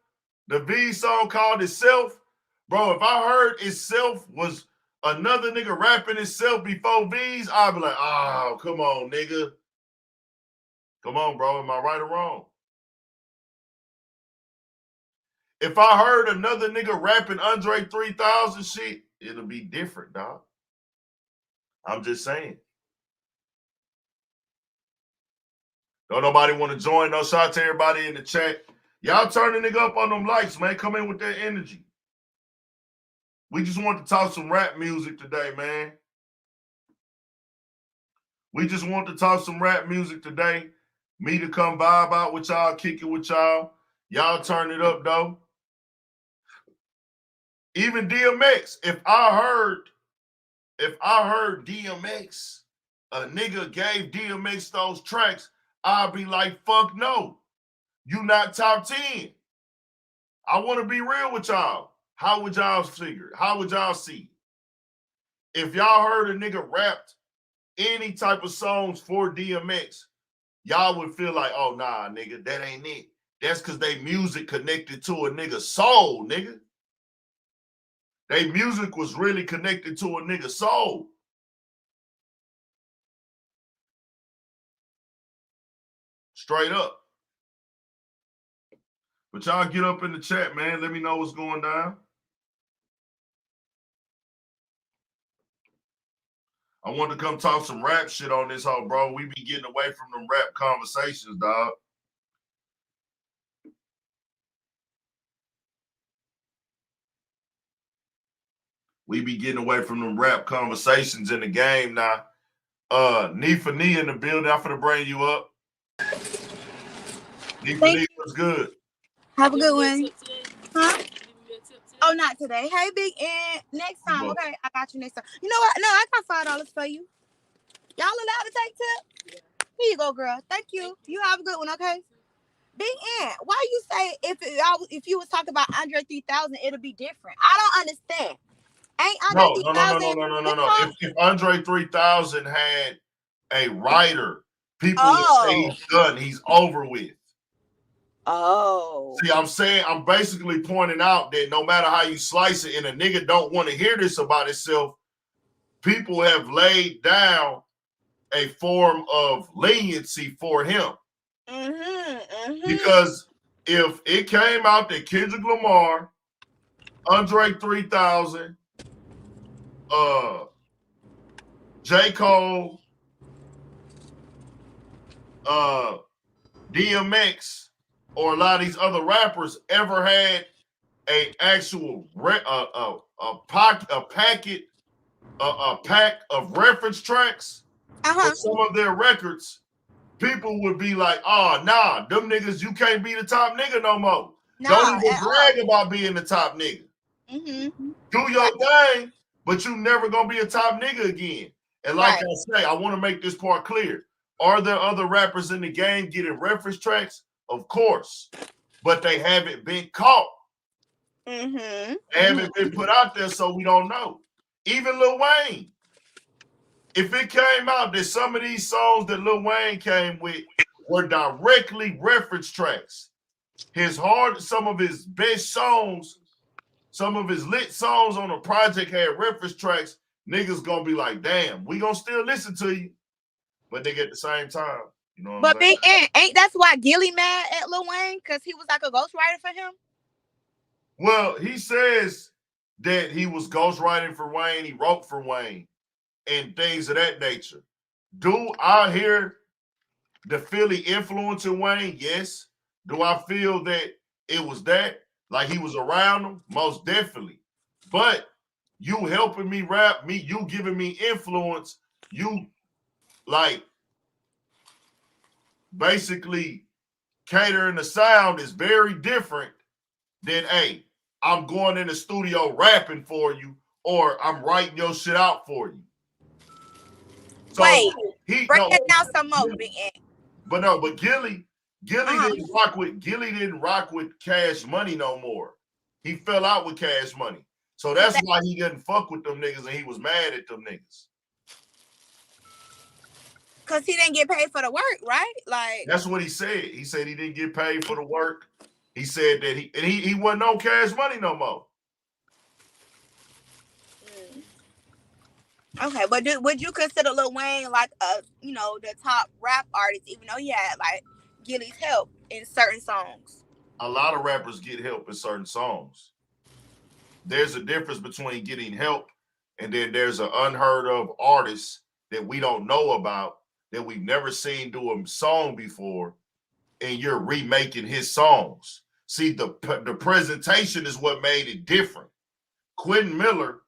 the V song called Itself. Bro, if I heard Itself was another nigga rapping Itself before V's, I'd be like, oh, come on, nigga. Come on, bro. Am I right or wrong? If I heard another nigga rapping Andre 3000 shit, it'll be different, dog. I'm just saying. Don't nobody want to join? No, shout out to everybody in the chat. Y'all turn the nigga up on them lights, man. Come in with that energy. We just want to talk some rap music today, man. We just want to talk some rap music today. Me to come vibe out with y'all, kick it with y'all. Y'all turn it up, though. Even DMX, if I heard DMX, a nigga gave DMX those tracks, I'd be like, fuck no. You not top 10. I want to be real with y'all. How would y'all figure? How would y'all see? If y'all heard a nigga rapped any type of songs for DMX, y'all would feel like, oh, nah, nigga, that ain't it. That's because they music connected to a nigga's soul, nigga. They music was really connected to a nigga's soul. Straight up. But y'all get up in the chat, man. Let me know what's going down. I want to come talk some rap shit on this hoe, bro. We be getting away from them rap conversations, dog. We be getting away from them rap conversations in the game now. Nifa Nee in the building. I'm finna bring you up. Nifa Nee, what's good? Have a good one. Huh? Oh, not today. Hey, Big Ant. Next time, okay? I got you next time. You know what? No, I got $5 for you. Y'all allowed to take tip? Here you go, girl. Thank you. You have a good one, okay? Big Ant, why you say if you was talking about Andre 3000, it'll be different? I don't understand. Ain't Andre 3000? No. If Andre 3000 had a writer, people would say he's done. He's over with. Oh. See, I'm basically pointing out that no matter how you slice it, and a nigga don't want to hear this about himself, people have laid down a form of leniency for him. Because if it came out that Kendrick Lamar, Andre 3000, J. Cole, DMX, or a lot of these other rappers ever had a actual pack of reference tracks for some of their records, people would be like, "Oh, nah, them niggas, you can't be the top nigga no more. Don't even brag about being the top nigga. Do your thing, but you never gonna be a top nigga again." And like I say, I want to make this part clear. Are there other rappers in the game getting reference tracks? Of course, but they haven't been caught. They haven't been put out there, so we don't know. Even Lil Wayne. If it came out that some of these songs that Lil Wayne came with were directly reference tracks, some of his best songs, some of his lit songs on the project had reference tracks, niggas gonna be like, damn, we gonna still listen to you. But nigga, at the same time, you know what I'm saying? Big ain't that's why Gilly mad at Lil Wayne? Because he was like a ghostwriter for him? Well, he says that he was ghostwriting for Wayne, he wrote for Wayne, and things of that nature. Do I hear the Philly influence in Wayne? Yes. Do I feel that it was that? Like he was around him? Most definitely. But you helping me rap, you giving me influence, you like basically catering the sound is very different than, hey, I'm going in the studio rapping for you, or I'm writing your shit out for you. So break it down some more, Big Ant. But Gilly didn't rock with Cash Money no more. He fell out with Cash Money. So that's why he didn't fuck with them niggas and he was mad at them niggas. Cause he didn't get paid for the work, right? Like that's what he said. He said he didn't get paid for the work. He said that he wasn't on Cash Money no more. Okay, but would you consider Lil Wayne like the top rap artist, even though he had like Gilly's help in certain songs? A lot of rappers get help in certain songs. There's a difference between getting help and then there's an unheard of artist that we don't know about, that we've never seen do a song before, and you're remaking his songs. See, the presentation is what made it different. Quentin Miller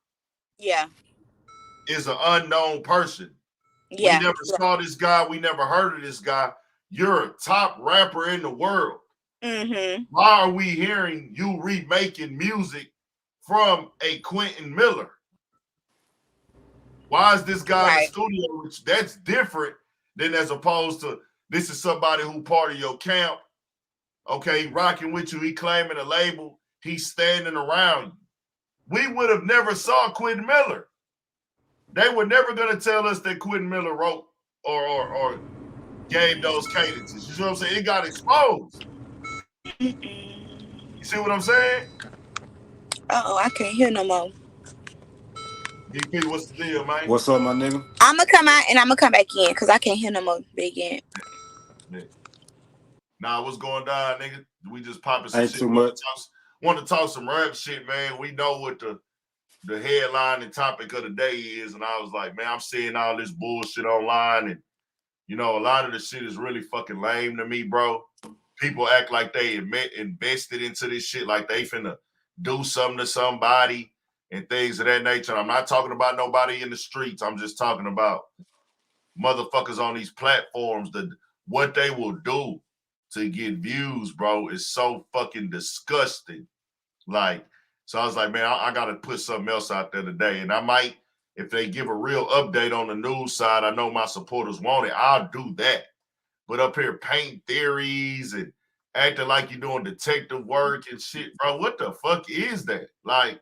is an unknown person. We never saw this guy. We never heard of this guy. You're a top rapper in the world. Why are we hearing you remaking music from a Quentin Miller? Why is this guy in the studio? Which that's different than as opposed to this is somebody who part of your camp. Okay, rocking with you. He claiming a label. He's standing around you. We would have never saw Quentin Miller. They were never going to tell us that Quentin Miller wrote or gave those cadences. You see what I'm saying? It got exposed. You see what I'm saying? I can't hear no more. DP, what's the deal, man? What's up, my nigga? I'm gonna come out and I'm gonna come back in because I can't hear no more, Big Ant. Nah, what's going down, nigga? We just popping some Ain't shit. Too much. Want to talk some rap shit, man. We know what the headline and topic of the day is, and I was like, man, I'm seeing all this bullshit online, and you know, a lot of the shit is really fucking lame to me, bro. People act like they invested into this shit, like they finna do something to somebody and things of that nature. I'm not talking about nobody in the streets. I'm just talking about motherfuckers on these platforms, what they will do to get views, bro, is so fucking disgusting. Like, so I was like, man, I got to put something else out there today. And I might, if they give a real update on the news side, I know my supporters want it, I'll do that. But up here painting theories and acting like you're doing detective work and shit, bro, what the fuck is that? Like,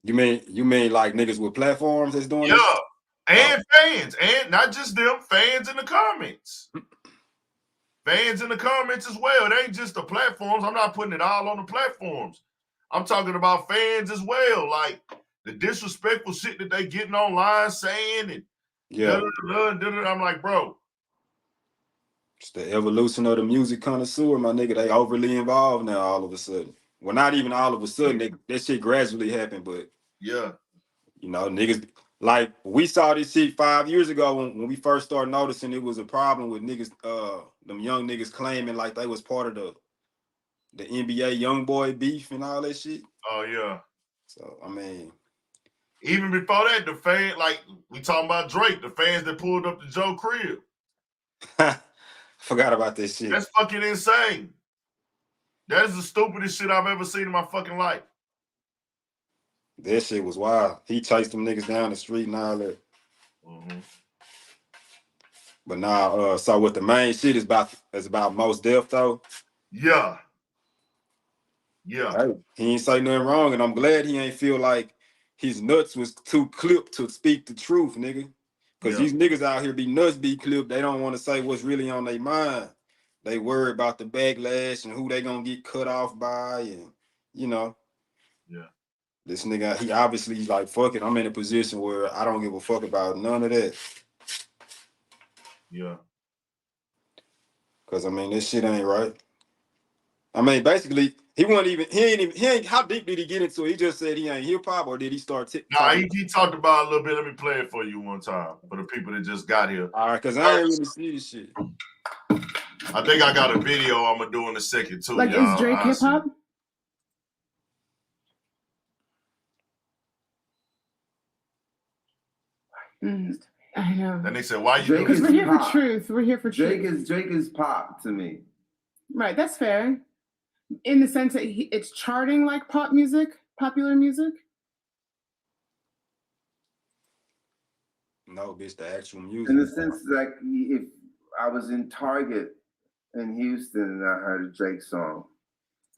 you mean like niggas with platforms that's doing this? Yeah, and fans, and not just them, fans in the comments. Fans in the comments as well. It ain't just the platforms. I'm not putting it all on the platforms. I'm talking about fans as well. Like the disrespectful shit that they getting online saying and I'm like, bro. It's the evolution of the music connoisseur, my nigga. They overly involved now all of a sudden. Well, not even all of a sudden. That shit gradually happened, but yeah. You know, niggas, like, we saw this shit 5 years ago when we first started noticing it was a problem with niggas, them young niggas claiming like they was part of the NBA young boy beef and all that shit. Oh, yeah. So, I mean. Even before that, the fan, like, we talking about Drake, the fans that pulled up to Joe crib. Forgot about this shit. That's fucking insane. That is the stupidest shit I've ever seen in my fucking life. That shit was wild. He chased them niggas down the street and all that. Mm-hmm. But now, so what the main shit is about Mos Def though. Yeah. Yeah. Hey, he ain't say nothing wrong, and I'm glad he ain't feel like his nuts was too clipped to speak the truth, nigga. Because these niggas out here be nuts be clipped. They don't want to say what's really on their mind. They worry about the backlash and who they gonna get cut off by, and you know. Yeah. This nigga, he obviously like, fuck it. I'm in a position where I don't give a fuck about none of that. Yeah. Cause I mean, this shit ain't right. I mean, basically, he ain't, how deep did he get into it? He just said he ain't hip hop, or did he start Nah, he talked about it a little bit. Let me play it for you one time for the people that just got here. All right, cause I ain't really see this shit. I think I got a video I'm gonna do in a second too. Like, is Drake hip hop? I know. And they said, "Why you?" Drake Because is we're here pop. for truth. We're here for truth. Drake is pop to me. Right, that's fair. In the sense that it's charting like pop music, popular music. No, bitch, the actual music. In the sense, like, if I was in Target in Houston and I heard a Drake song.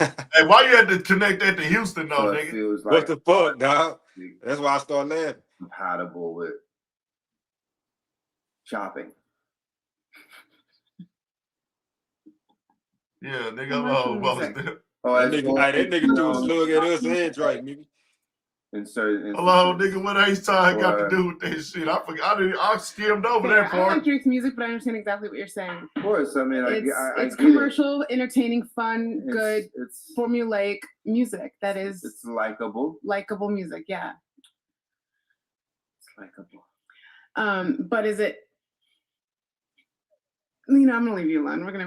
Hey, why you had to connect that to Houston though, So nigga? it feels like, what the fuck, dog? That's why I started laughing. Compatible with shopping. Yeah, nigga. That nigga threw a slug at us and Drake, nigga. In certain hello, nigga, what H-Time got to do with that shit? I forgot. I skimmed over that part. I like Drake's music, but I understand exactly what you're saying. Of course, I mean, it's commercial, entertaining, fun, good, it's formulaic music. That is, it's likable music. Yeah, it's likable. But is it? I'm gonna leave you alone. We're gonna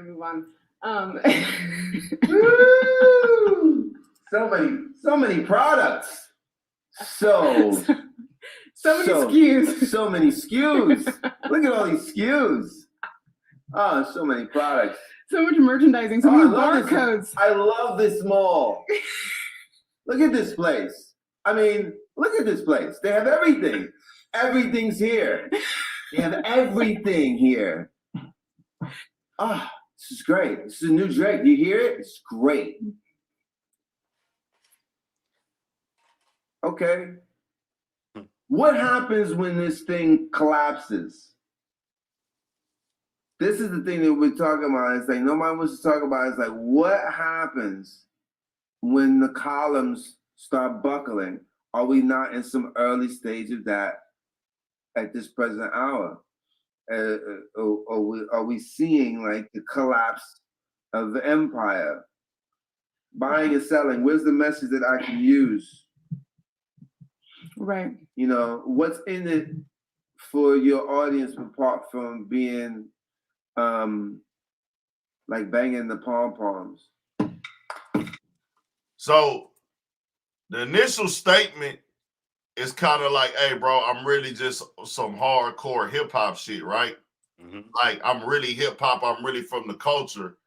move on. So many products. So many SKUs. So many SKUs. Look at all these SKUs. Oh, so many products. So much merchandising. So many barcodes. I love this mall. Look at this place. I mean, look at this place. They have everything. Everything's here. They have everything here. Ah, this is great. This is a new Drake. You hear it? It's great. Okay. What happens when this thing collapses? This is the thing that we're talking about. It's like nobody wants to talk about. It's like, what happens when the columns start buckling? Are we not in some early stage of that at this present hour? Are we seeing like the collapse of the empire? Buying and selling. Where's the message that I can use? Right. What's in it for your audience apart from being like banging the pom-poms? So the initial statement is kind of like, hey, bro, I'm really just some hardcore hip hop shit, right? Mm-hmm. Like, I'm really hip hop. I'm really from the culture.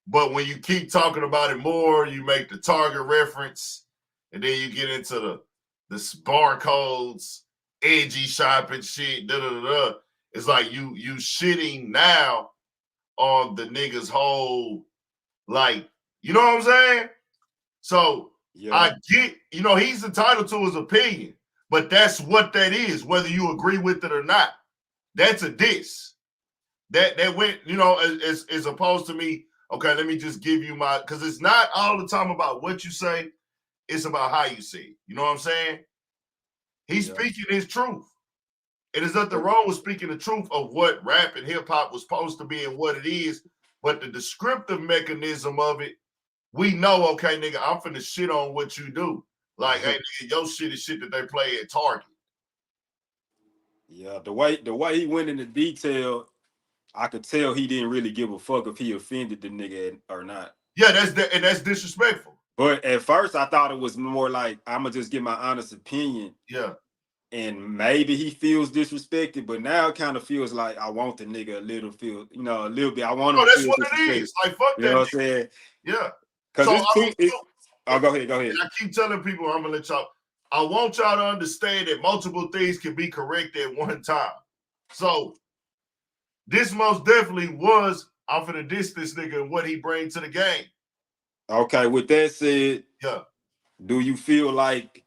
But when you keep talking about it more, you make the Target reference, and then you get into the barcodes, edgy shopping shit, da-da-da-da. It's like you shitting now on the nigga's whole, like, you know what I'm saying? So yeah. I get, he's entitled to his opinion, but that's what that is, whether you agree with it or not. That's a diss. That went, you know, as opposed to me, okay, let me just give you my, because it's not all the time about what you say, it's about how you say it. You know what I'm saying? He's speaking his truth. It is nothing wrong with speaking the truth of what rap and hip hop was supposed to be and what it is, but the descriptive mechanism of it, we know, okay, nigga, I'm finna shit on what you do. Like, hey, nigga, your shit is shit that they play at Target. Yeah, the way he went into detail, I could tell he didn't really give a fuck if he offended the nigga or not. Yeah, that's disrespectful. But at first, I thought it was more like, I'm gonna just give my honest opinion. Yeah. And maybe he feels disrespected, but now it kind of feels like I want the nigga a little bit. I want him to that's feel what disrespected. it is. Like, fuck You that. know what I'm saying? Yeah. Because So, oh, go ahead. And I keep telling people, I'm gonna let y'all. I want y'all to understand that multiple things can be corrected at one time. So this most definitely was, I'm finna diss this nigga and what he brings to the game. Okay, with that said, yeah, do you feel like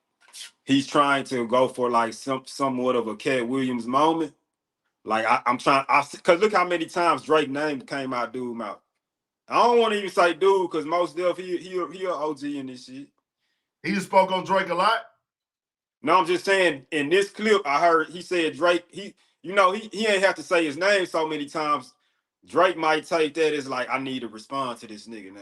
he's trying to go for like somewhat of a Cat Williams moment? Like I'm trying, because look how many times Drake name came out, dude mouth. I don't want to even say dude, because most of he an OG in this shit. He just spoke on Drake a lot. No, I'm just saying in this clip, I heard he said Drake, he ain't have to say his name so many times. Drake might take that as like, I need to respond to this nigga now.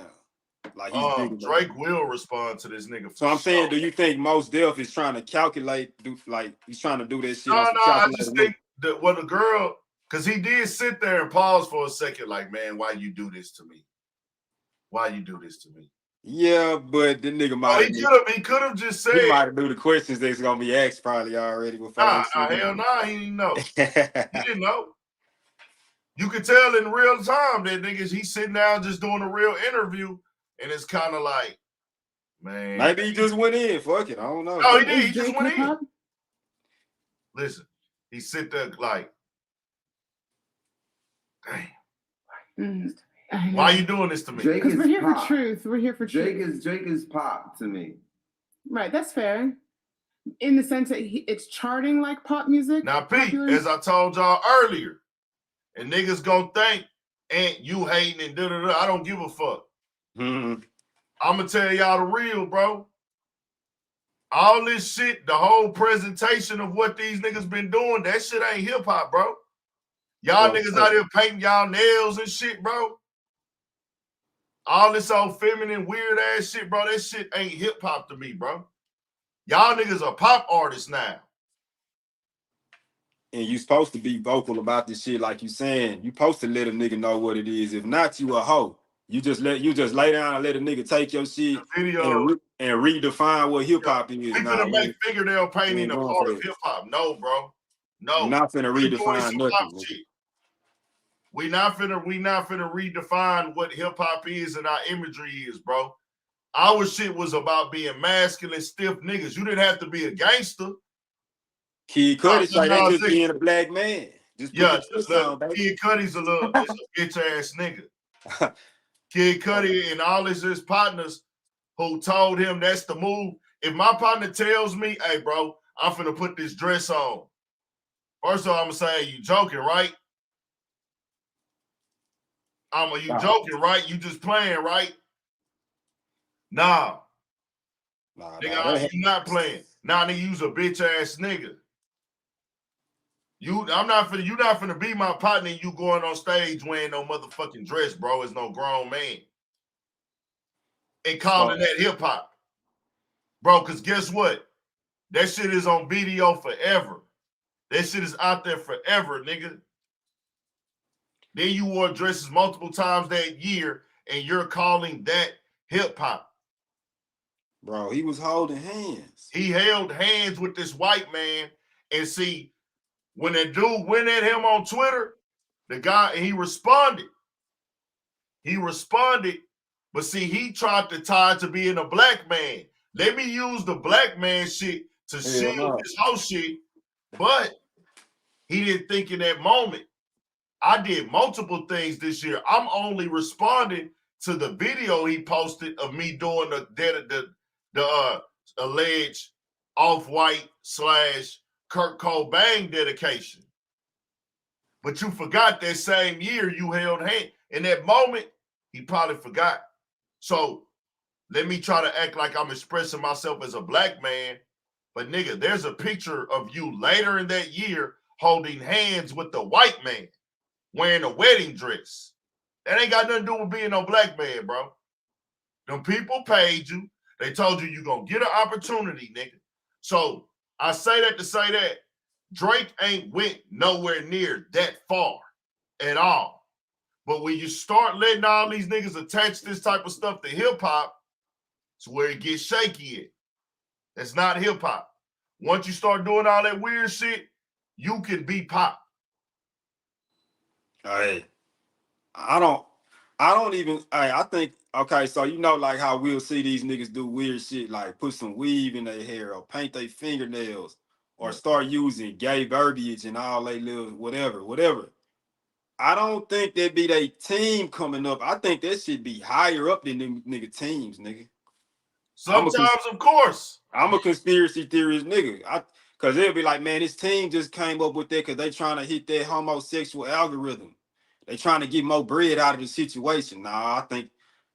Like he's big Drake will respond to this nigga. So I'm saying, do you think Mos Def is trying to calculate, like he's trying to do that shit? No, I just think that when the girl, because he did sit there and pause for a second, like, man, why you do this to me? Why you do this to me? Yeah, but the nigga might. He could have just said. He might have knew the questions that's gonna be asked probably already before. Hell nah, he didn't know. He didn't know. You could tell in real time that niggas he's sitting down just doing a real interview, and it's kind of like, man, maybe he just went in. Fuck it, I don't know. No, he did. He just went in. Listen, he sit there like, damn. Why are you doing this to me? Because we're here for truth. We're here for truth. Drake is pop to me. Right, that's fair. In the sense that it's charting like pop music. Now, Pete, as I told y'all earlier, and niggas gonna think, and you hating and da-da-da, I don't give a fuck. I'm gonna tell y'all the real, bro. All this shit, the whole presentation of what these niggas been doing, that shit ain't hip-hop, bro. Y'all niggas out here painting y'all nails and shit, bro. All this old feminine, weird ass shit, bro. That shit ain't hip hop to me, bro. Y'all niggas are pop artists now. And you supposed to be vocal about this shit, like you saying. You supposed to let a nigga know what it is. If not, you a hoe. You just lay down and let a nigga take your shit and redefine what hip hop is. We finna make fingernail painting a part of hip hop. No, bro. No. You're not finna redefine nothing. Shit. We not finna redefine what hip hop is and our imagery is, bro. Our shit was about being masculine, stiff niggas. You didn't have to be a gangster. Kid Cudi's like that just being a black man. Just Kid Cudi's a bitch ass nigga. Kid Cudi and all his partners who told him that's the move. If my partner tells me, hey, bro, I'm finna put this dress on. First of all, I'm gonna say, you joking, right? You joking, right? You just playing, right? Nah. Nigga, you not playing. Nah, nigga, you's a bitch ass nigga. You not finna be my partner and you going on stage wearing no motherfucking dress, bro. It's no grown man. And calling that hip hop. Bro, because guess what? That shit is on video forever. That shit is out there forever, nigga. Then you wore dresses multiple times that year and you're calling that hip hop. Bro, he was holding hands. He held hands with this white man. And see, when that dude went at him on Twitter, the guy, he responded. But see, he tried to tie it to being a black man. Let me use the black man shit to shield his whole shit. But he didn't think in that moment. I did multiple things this year. I'm only responding to the video he posted of me doing the alleged Off-White / Kurt Cobain dedication. But you forgot that same year you held hand. In that moment, he probably forgot. So let me try to act like I'm expressing myself as a black man. But nigga, there's a picture of you later in that year holding hands with the white man wearing a wedding dress. That ain't got nothing to do with being no black man, bro. Them people paid you. They told you you're going to get an opportunity, nigga. So I say that to say that Drake ain't went nowhere near that far at all. But when you start letting all these niggas attach this type of stuff to hip-hop, it's where it gets shaky at. It's not hip-hop. Once you start doing all that weird shit, you can be pop. Hey, I don't even, I think, okay, so you know like how we'll see these niggas do weird shit, like put some weave in their hair or paint their fingernails or start using gay verbiage and all they little whatever. I don't think that be their team coming up. I think that should be higher up than them nigga teams, nigga. Sometimes, of course. I'm a conspiracy theorist nigga. Cause they'll be like, man, this team just came up with that because they trying to hit that homosexual algorithm. They trying to get more bread out of the situation. Nah,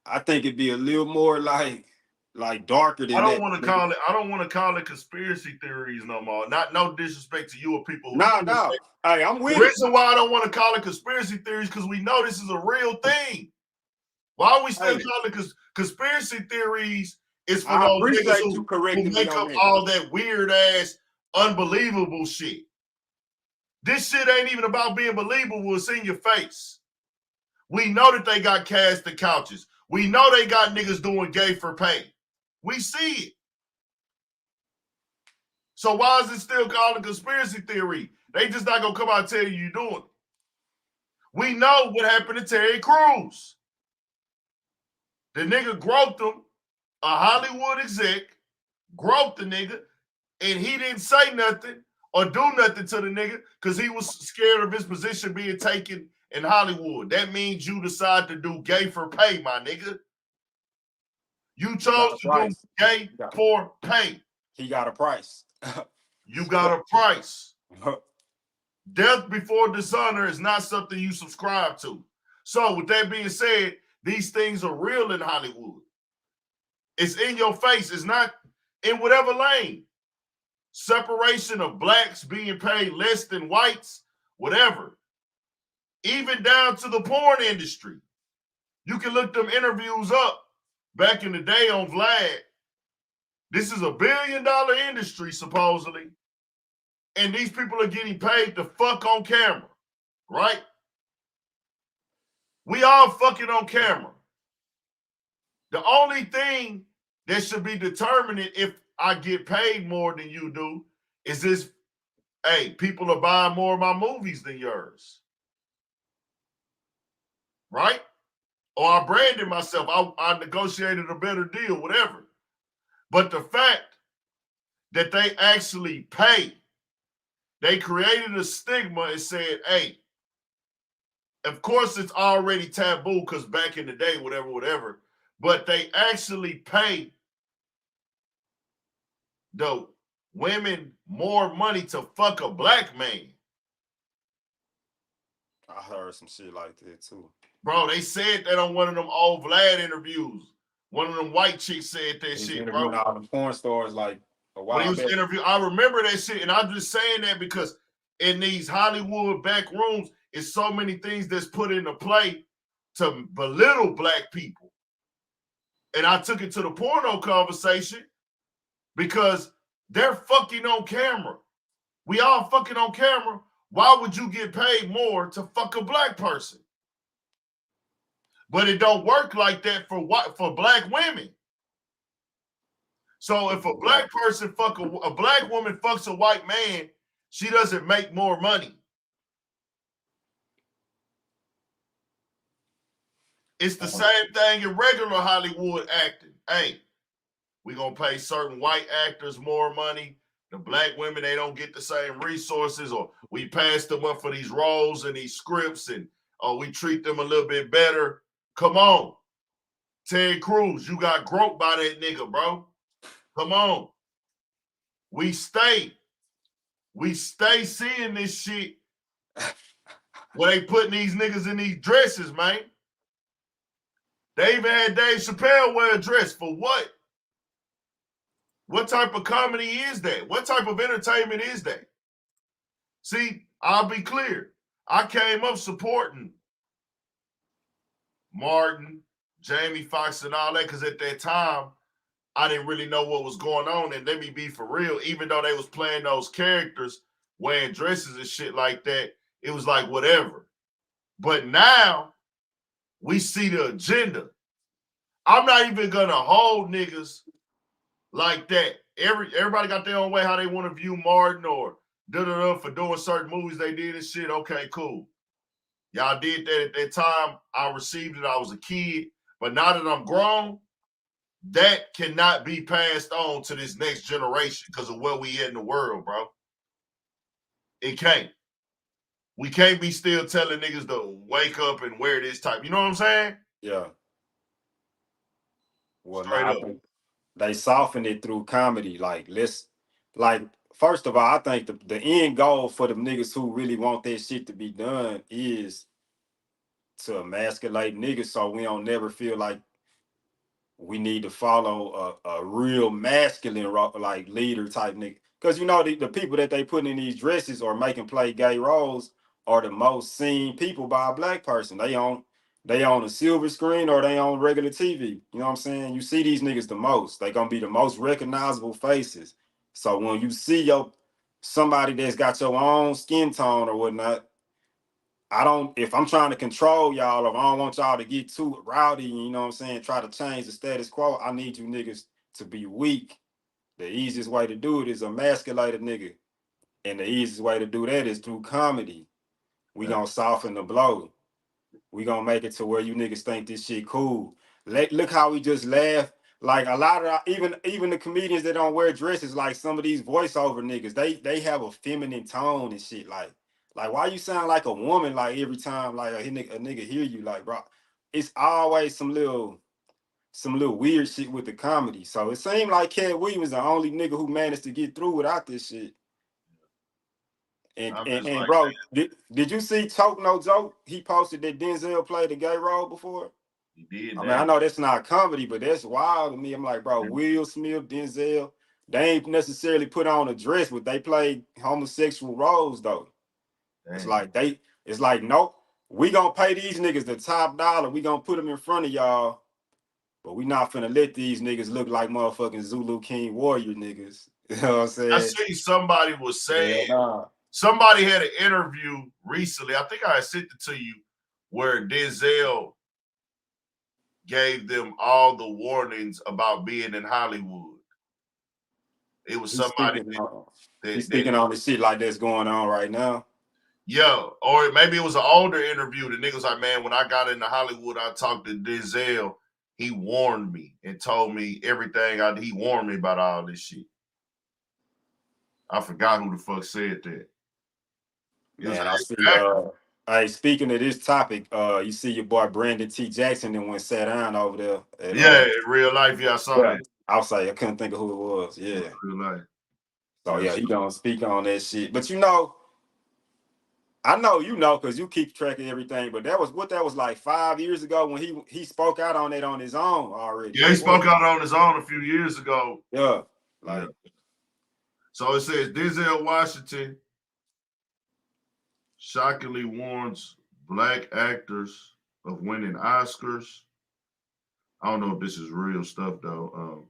I think it'd be a little more like darker than that. I don't want to call it conspiracy theories no more. No disrespect to you or people who No. Hey, I'm with the reason why I don't want to call it conspiracy theories because we know this is a real thing. Why we still call it conspiracy theories is for those niggas who make up all that weird ass unbelievable shit. This shit ain't even about being believable. It's in your face. We know that they got casting couches. We know they got niggas doing gay for pay. We see it. So why is it still called a conspiracy theory? They just not gonna come out and tell you you're doing it. We know what happened to Terry Crews. The nigga groped him, a Hollywood exec, groped the nigga, and he didn't say nothing or do nothing to the nigga because he was scared of his position being taken in Hollywood. That means you decide to do gay for pay, my nigga. You chose to do gay for pay. He got a price. You got a price. Death before dishonor is not something you subscribe to. So with that being said, these things are real in Hollywood. It's in your face. It's not in whatever lane. Separation of blacks being paid less than whites, whatever. Even down to the porn industry. You can look them interviews up back in the day on Vlad. This is $1 billion industry, supposedly. And these people are getting paid to fuck on camera, right? We all fucking on camera. The only thing that should be determining if I get paid more than you do is this, hey, people are buying more of my movies than yours. Right? Or I branded myself. I negotiated a better deal, whatever. But the fact that they actually pay, they created a stigma and said, hey, of course it's already taboo because back in the day, whatever, but they actually pay the women more money to fuck a black man. I heard some shit like that too. Bro, they said that on one of them old Vlad interviews. One of them white chicks said that shit, bro. All the porn stars like a while when he was interviewed, I remember that shit, and I'm just saying that because in these Hollywood back rooms, it's so many things that's put into play to belittle black people. And I took it to the porno conversation because they're fucking on camera. We all fucking on camera. Why would you get paid more to fuck a black person? But it don't work like that for black women. So if a black person a black woman fucks a white man, she doesn't make more money. It's the same thing in regular Hollywood acting. Hey, we're going to pay certain white actors more money. The black women, they don't get the same resources, or we pass them up for these roles and these scripts, and we treat them a little bit better. Come on. Ted Cruz, you got groped by that nigga, bro. Come on. We stay seeing this shit where they putting these niggas in these dresses, man. They even had Dave Chappelle wear a dress for what? What type of comedy is that? What type of entertainment is that? See, I'll be clear. I came up supporting Martin, Jamie Foxx, and all that because at that time, I didn't really know what was going on. And let me be for real, even though they was playing those characters, wearing dresses and shit like that, it was like whatever. But now we see the agenda. I'm not even gonna hold niggas like that. Everybody got their own way how they want to view Martin or for doing certain movies they did and shit. Okay, cool. Y'all did that at that time. I received it. I was a kid. But now that I'm grown, that cannot be passed on to this next generation because of where we at in the world, bro. It can't. We can't be still telling niggas to wake up and wear this type. You know what I'm saying? Yeah. Well, Straight now I up. think they soften it through comedy. First of all, I think the end goal for them niggas who really want that shit to be done is to emasculate niggas so we don't never feel like we need to follow a real masculine like leader type nigga. Because you know the people that they put in these dresses or making play gay roles are the most seen people by a black person. They on a silver screen or they on regular TV. You know what I'm saying? You see these niggas the most. They gonna be the most recognizable faces. So when you see somebody that's got your own skin tone or whatnot, if I'm trying to control y'all, or I don't want y'all to get too rowdy, you know what I'm saying, try to change the status quo, I need you niggas to be weak. The easiest way to do it is emasculate a nigga. And the easiest way to do that is through comedy. We gonna soften the blow. We gonna make it to where you niggas think this shit cool. Look how we just laugh. Like a lot of even the comedians that don't wear dresses, like some of these voiceover niggas, they have a feminine tone and shit. Like why you sound like a woman like every time like a nigga hear you, like, bro? It's always some little weird shit with the comedy. So it seemed like Cat Williams the only nigga who managed to get through without this shit. And like, bro, did you see Toke No Joke? He posted that Denzel played the gay role before. he did I that. mean, I know that's not comedy, but that's wild to me. I'm like, bro, Will Smith, Denzel, they ain't necessarily put on a dress, but they play homosexual roles though. Damn. It's like, nope, we gonna pay these niggas the top dollar. We gonna put them in front of y'all, but we not finna let these niggas look like motherfucking Zulu King Warrior niggas. You know what I'm saying? I see somebody was saying, nah. somebody had an interview recently. I think I sent it to you where Denzel gave them all the warnings about being in Hollywood. It was somebody He's speaking on the shit like that's going on right now. Yeah, or maybe it was an older interview. The nigga was like, man, when I got into Hollywood, I talked to Denzel. He warned me and told me everything. He warned me about all this shit. I forgot who the fuck said that. Man, I see. Hey, speaking of this topic, you see your boy Brandon T. Jackson and went sat down over there. In real life, I saw that. I'll say I couldn't think of who it was. Yeah, real life. So yeah, he gonna speak on that shit. But you know, I know you know because you keep track of everything. But that was like 5 years ago when he spoke out on it on his own already. Yeah, he spoke out on his own a few years ago. Yeah, So it says Denzel Washington shockingly warns black actors of winning Oscars. I don't know if this is real stuff though.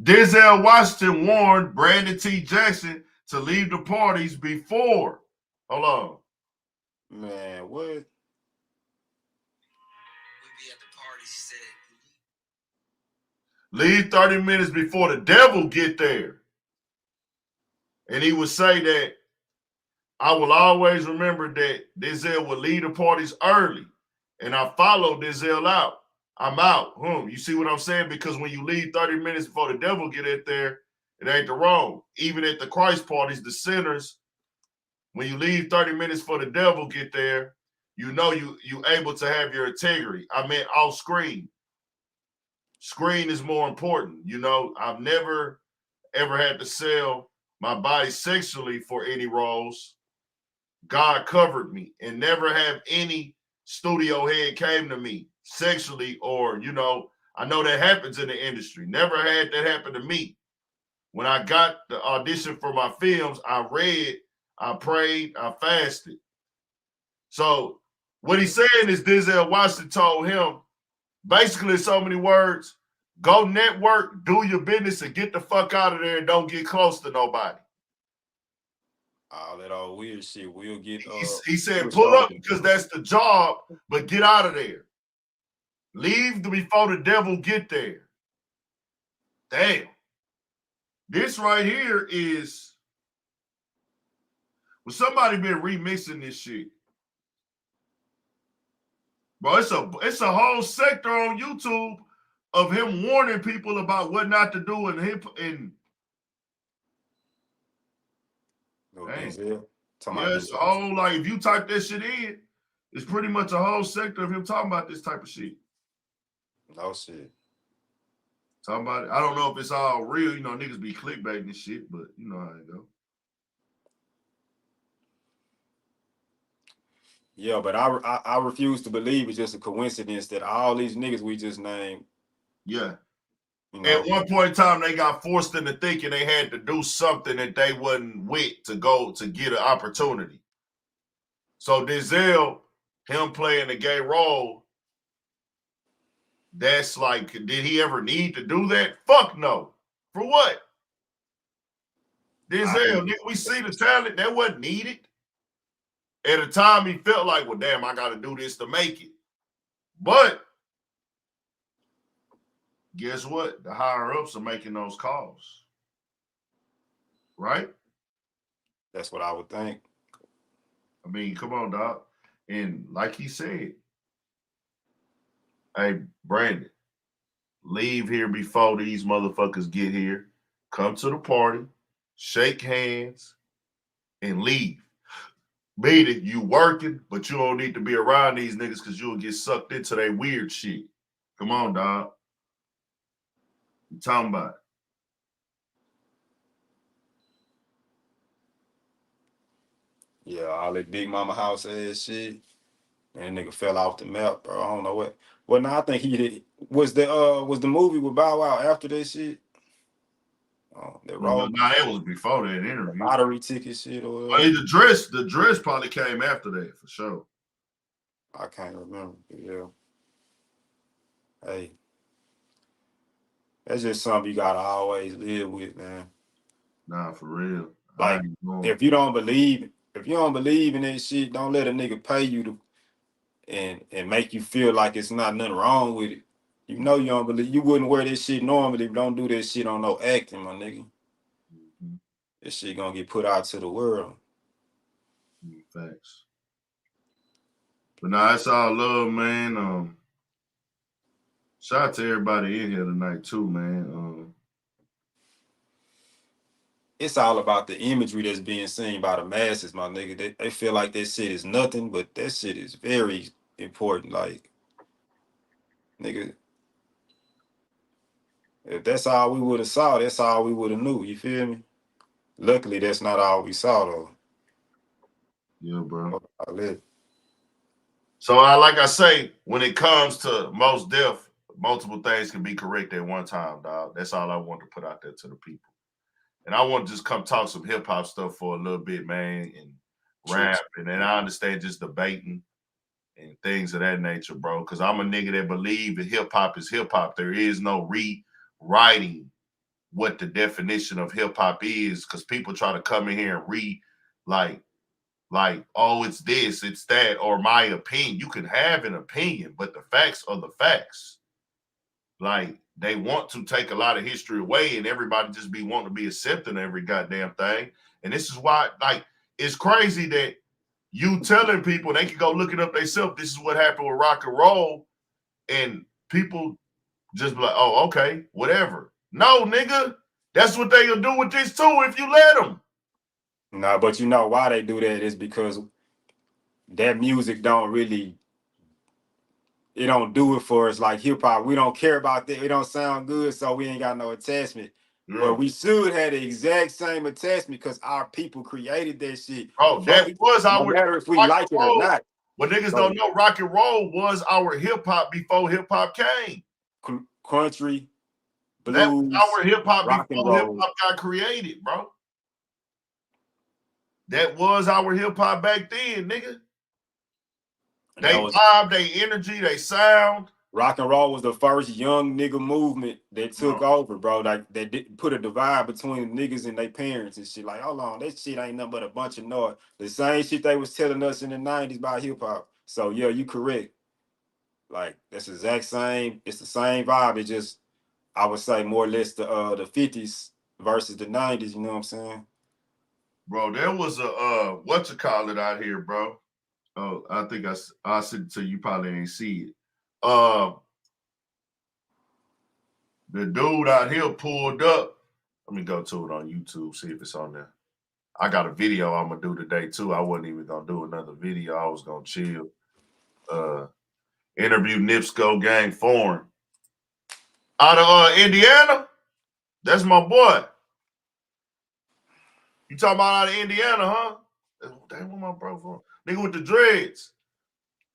Denzel Washington warned Brandon T. Jackson to leave the parties before. Hold on. Man, what? We'd be at the parties, he said. Leave 30 minutes before the devil get there. And he would say that I will always remember that Denzel would leave the parties early. And I followed Denzel out. I'm out. You see what I'm saying? Because when you leave 30 minutes before the devil get in there, it ain't the wrong. Even at the Christ parties, the sinners, when you leave 30 minutes for the devil get there, you know you able to have your integrity. I mean, off screen. Screen is more important. You know, I've never, ever had to sell my body sexually for any roles. God covered me, and never have any studio head came to me sexually, or I know that happens in the industry. Never had that happen to me. When I got the audition for my films, I read, I prayed, I fasted. So what he's saying is Denzel Washington told him, basically in so many words, go network, do your business, and get the fuck out of there and don't get close to nobody. All that old weird shit will get He said, pull up because that's the job, but get out of there. Leave before the devil get there. Damn. This right here is, well, somebody been remixing this shit. Bro, it's a whole sector on YouTube of him warning people about what not to do and hip and it's a whole, like, if you type that shit in, it's pretty much a whole sector of him talking about this type of shit. No shit. Talking about it. I don't know if it's all real, niggas be clickbaiting and shit, but you know how it go. Yeah, but I refuse to believe it's just a coincidence that all these niggas we just named. Yeah. At one point in time, they got forced into thinking they had to do something that they wasn't with to go to get an opportunity. So Denzel, him playing a gay role, that's like, did he ever need to do that? Fuck no. For what? Denzel, we see the talent that wasn't needed. At the time, he felt like, well, damn, I got to do this to make it. But guess what? The higher-ups are making those calls. Right? That's what I would think. I mean, come on, dog. And like he said, hey, Brandon, leave here before these motherfuckers get here. Come to the party, shake hands, and leave. Meaning you working, but you don't need to be around these niggas because you'll get sucked into their weird shit. Come on, dog. You talking about it. Yeah, all that Big Mama house ass shit. And nigga fell off the map, bro. I don't know what. Well, no, I think he did. Was the movie with Bow Wow after that shit? That road. Nah, it was before that interview. Lottery ticket shit or whatever. The dress probably came after that for sure. I can't remember. Yeah. Hey, that's just something you gotta always live with, man. Nah, for real. Like, if you don't believe in that shit, don't let a nigga pay you to and make you feel like it's not nothing wrong with it. You know you don't believe. You wouldn't wear this shit normally. Don't do this shit on no acting, my nigga. Mm-hmm. This shit gonna get put out to the world. Thanks. But nah, it's all love, man. Shout out to everybody in here tonight too, man. It's all about the imagery that's being seen by the masses, my nigga. They feel like that shit is nothing, but that shit is very important. Like, nigga, if that's all we would have saw, that's all we would have knew. You feel me? Luckily, that's not all we saw, though. Yeah, bro. So, like I say, when it comes to most death, multiple things can be correct at one time, dog. That's all I want to put out there to the people. And I want to just come talk some hip hop stuff for a little bit, man, and rap. And I understand just debating and things of that nature, bro. Because I'm a nigga that believe that hip hop is hip hop. There is no rewriting what the definition of hip hop is. Because people try to come in here and like, oh, it's this, it's that, or my opinion. You can have an opinion, but the facts are the facts. Like, they want to take a lot of history away and everybody just be wanting to be accepting every goddamn thing. And this is why, like, it's crazy that you telling people they can go look it up themselves. This is what happened with rock and roll. And people just be like, oh, okay, whatever. No, nigga, that's what they'll do with this too if you let them. Nah, but you know why they do that is because that music don't really, it don't do it for us like hip hop. We don't care about that. It don't sound good, so we ain't got no attachment. Yeah. But we should have the exact same attachment because our people created that shit. Bro, that was no our matter if we rock like and it or roll. not. What niggas So- don't know, rock and roll was our hip hop before hip hop came. Country, blues, That was our hip hop rock and before hip roll. hop got created, bro. That was our hip hop back then, nigga. They vibe, they energy, they sound. Rock and roll was the first young nigga movement that took over, bro. Like they did put a divide between niggas and their parents and shit. Like, hold on, that shit ain't nothing but a bunch of noise. The same shit they was telling us in the 90s about hip hop. So yeah, you correct. Like that's the exact same. It's the same vibe. It just, I would say, more or less the 50s versus the 90s. You know what I'm saying? Bro, there was a what you call it out here, bro. Oh, I think I sent it to you. Probably ain't see it. The dude out here pulled up. Let me go to it on YouTube, see if it's on there. I got a video I'm gonna do today too. I wasn't even gonna do another video. I was gonna chill. Interview Nipsco Gang Foreign out of Indiana. That's my boy. You talking about out of Indiana, huh? Damn, where my bro from? Nigga with the dreads,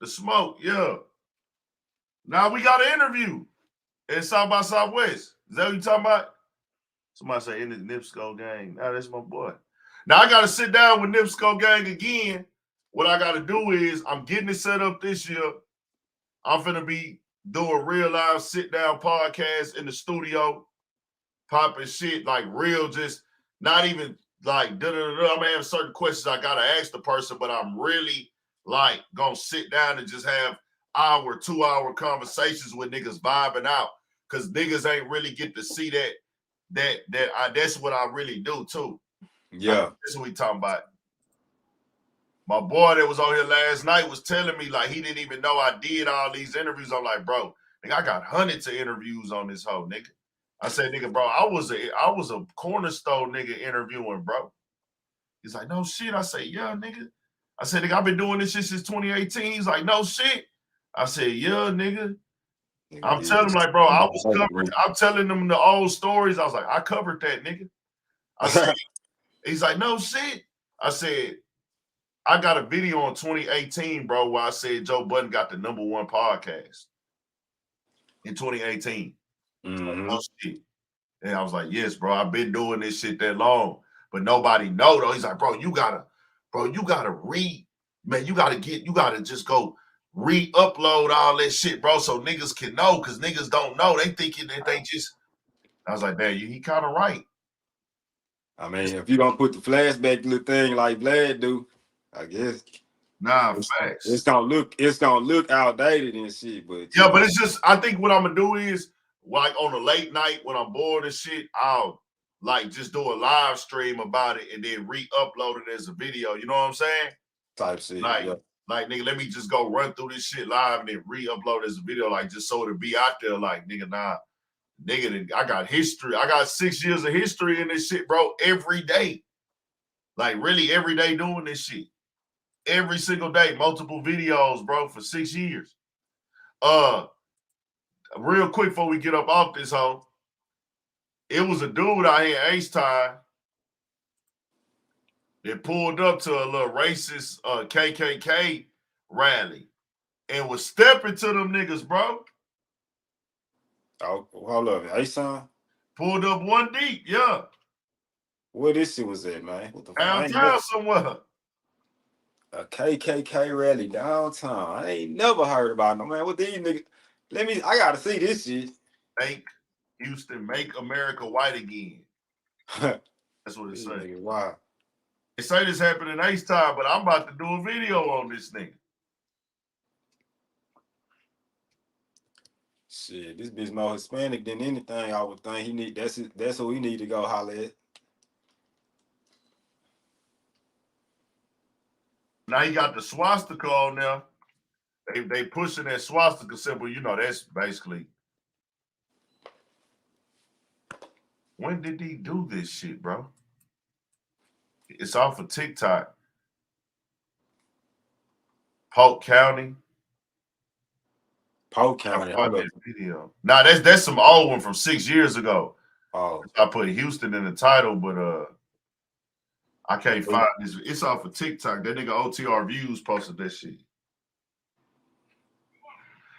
the smoke, yeah. Now we got an interview at South by Southwest. Is that what you talking about? Somebody say in the Nipsco Gang. Nah, that's my boy. Now I gotta sit down with Nipsco Gang again. What I gotta do is I'm getting it set up this year. I'm finna be doing real live sit down podcasts in the studio, popping shit like real, just not even like da da da. I'm gonna have certain questions I gotta ask the person, but I'm really like gonna sit down and just have 2-hour conversations with niggas vibing out, because niggas ain't really get to see that's what I really do too. Yeah, that's what we talking about. My boy that was on here last night was telling me like he didn't even know I did all these interviews. I'm like, bro, nigga, I got hundreds of interviews on this hoe, nigga. I said, nigga, bro, I was a cornerstone nigga interviewing, bro. He's like, no shit. I say, yeah, nigga. I said, nigga, I've been doing this shit since 2018. He's like, no shit. I said, yeah, nigga. I'm telling him like, bro, I was covering. I'm telling them the old stories. I was like, I covered that, nigga. I said, he's like, no shit. I said, I got a video on 2018, bro, where I said Joe Budden got the #1 podcast in 2018. Mm-hmm. Oh, shit. And I was like, yes, bro, I've been doing this shit that long, but nobody know though. He's like, bro, you gotta read, man, you gotta just go re-upload all that shit, bro, so niggas can know, because niggas don't know. They thinking that they just, I was like, man, he kind of right. I mean, if you don't put the flashback little thing like Vlad do, I guess. Nah, facts. It's gonna look outdated and shit, but yeah, but it's just, I think what I'm gonna do is, like on a late night when I'm bored and shit, I'll like just do a live stream about it and then re-upload it as a video. You know what I'm saying? Type shit. Like, yeah. like nigga, let me just go run through this shit live and then re-upload as a video, like just so it'll be out there. Like, nigga, nah, nigga, I got history. I got 6 years of history in this shit, bro. Every day, like really every day doing this shit. Every single day, multiple videos, bro, for 6 years. Real quick before we get up off this hoe, it was a dude out here in H-Time that pulled up to a little racist KKK rally and was stepping to them niggas, bro. Oh, hold up, hey son. Pulled up one deep, yeah. Where this shit was at, man? What the fuck? Downtown somewhere. A KKK rally downtown. I ain't never heard about no, man. What these niggas? I gotta see this shit. Make Houston, make America white again. That's what it says. Wow. They say this happened in H-Time, but I'm about to do a video on this nigga. Shit, this bitch more Hispanic than anything. I would think he need. That's who he need to go holler at. Now he got the swastika on there. They pushing that swastika symbol. You know, that's basically. When did he do this shit, bro? It's off of TikTok. Polk County. Polk County. That video. Nah, that's some old one from 6 years ago. Oh, I put Houston in the title, but I can't find this. It's off of TikTok. That nigga OTR Views posted that shit.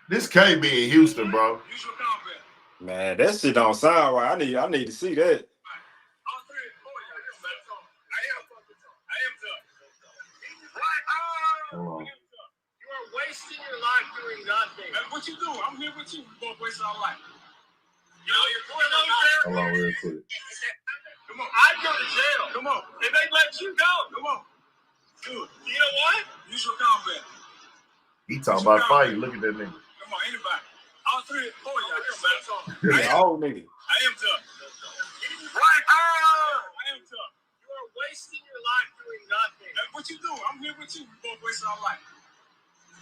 This can't be in Houston, bro. man, that shit don't sound right. I need to see that. Hold on. You are wasting your life doing nothing. And what you do? I'm here with you. We're both wasting our life. You know, you're pulling on fair. Hold on real quick. Come on. I'd go to jail. Come on. If they let you go. Come on. Good. You know what? Use your combat. He talking about fighting. Look at that nigga. Come on, anybody. All 3 or 4 of y'all. Yeah, old nigga. I am tough. Right. I am tough. You are wasting your life doing nothing. That's what you do. I'm here with you. We're both wasting our life.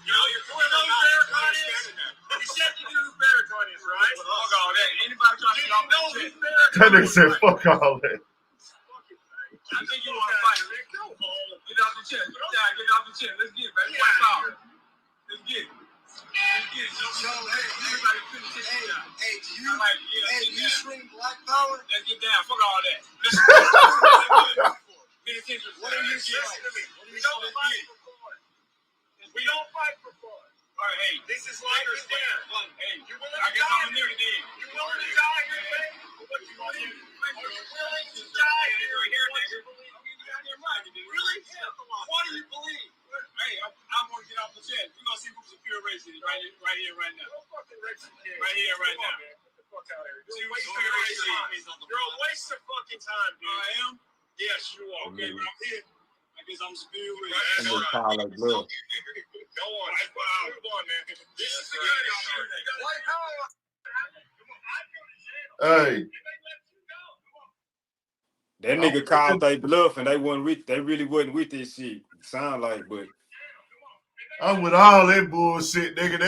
You know, you're pulling on Farrakhan is. You said you knew who Farrakhan is, right? Fuck all that. Anybody trying to get off that shit? That nigga said, fuck all that. I think you want to fight. Get off the chair. Get off the chair. Let's get it, baby. White power. Let's get it. Let's get it. Hey, everybody finish it. Hey, you scream black power? Let's get down. Fuck all that. Let's get attention. What are you saying? We don't fight for fun. We don't fight for fun. All right, hey, this is like understand. Hey, you willing to die? I guess I'm a nigga then. You willing to die here, baby? What you want to do? Are you willing to die here, nigga? Really? What do you believe? Hey, I want to get off the chair. We're going to see who's a pure racist right here, right now. Right here, right now. Get the fuck out of here. You're a waste of fucking time, dude. I am? Yes, you are. Okay, but I'm here. I guess I'm superior. I'm gonna call like blood. Go on. Come on, man. This is the Hey. That nigga called they bluff and they really wasn't with this shit. Sound like, but I'm with all that bullshit, nigga.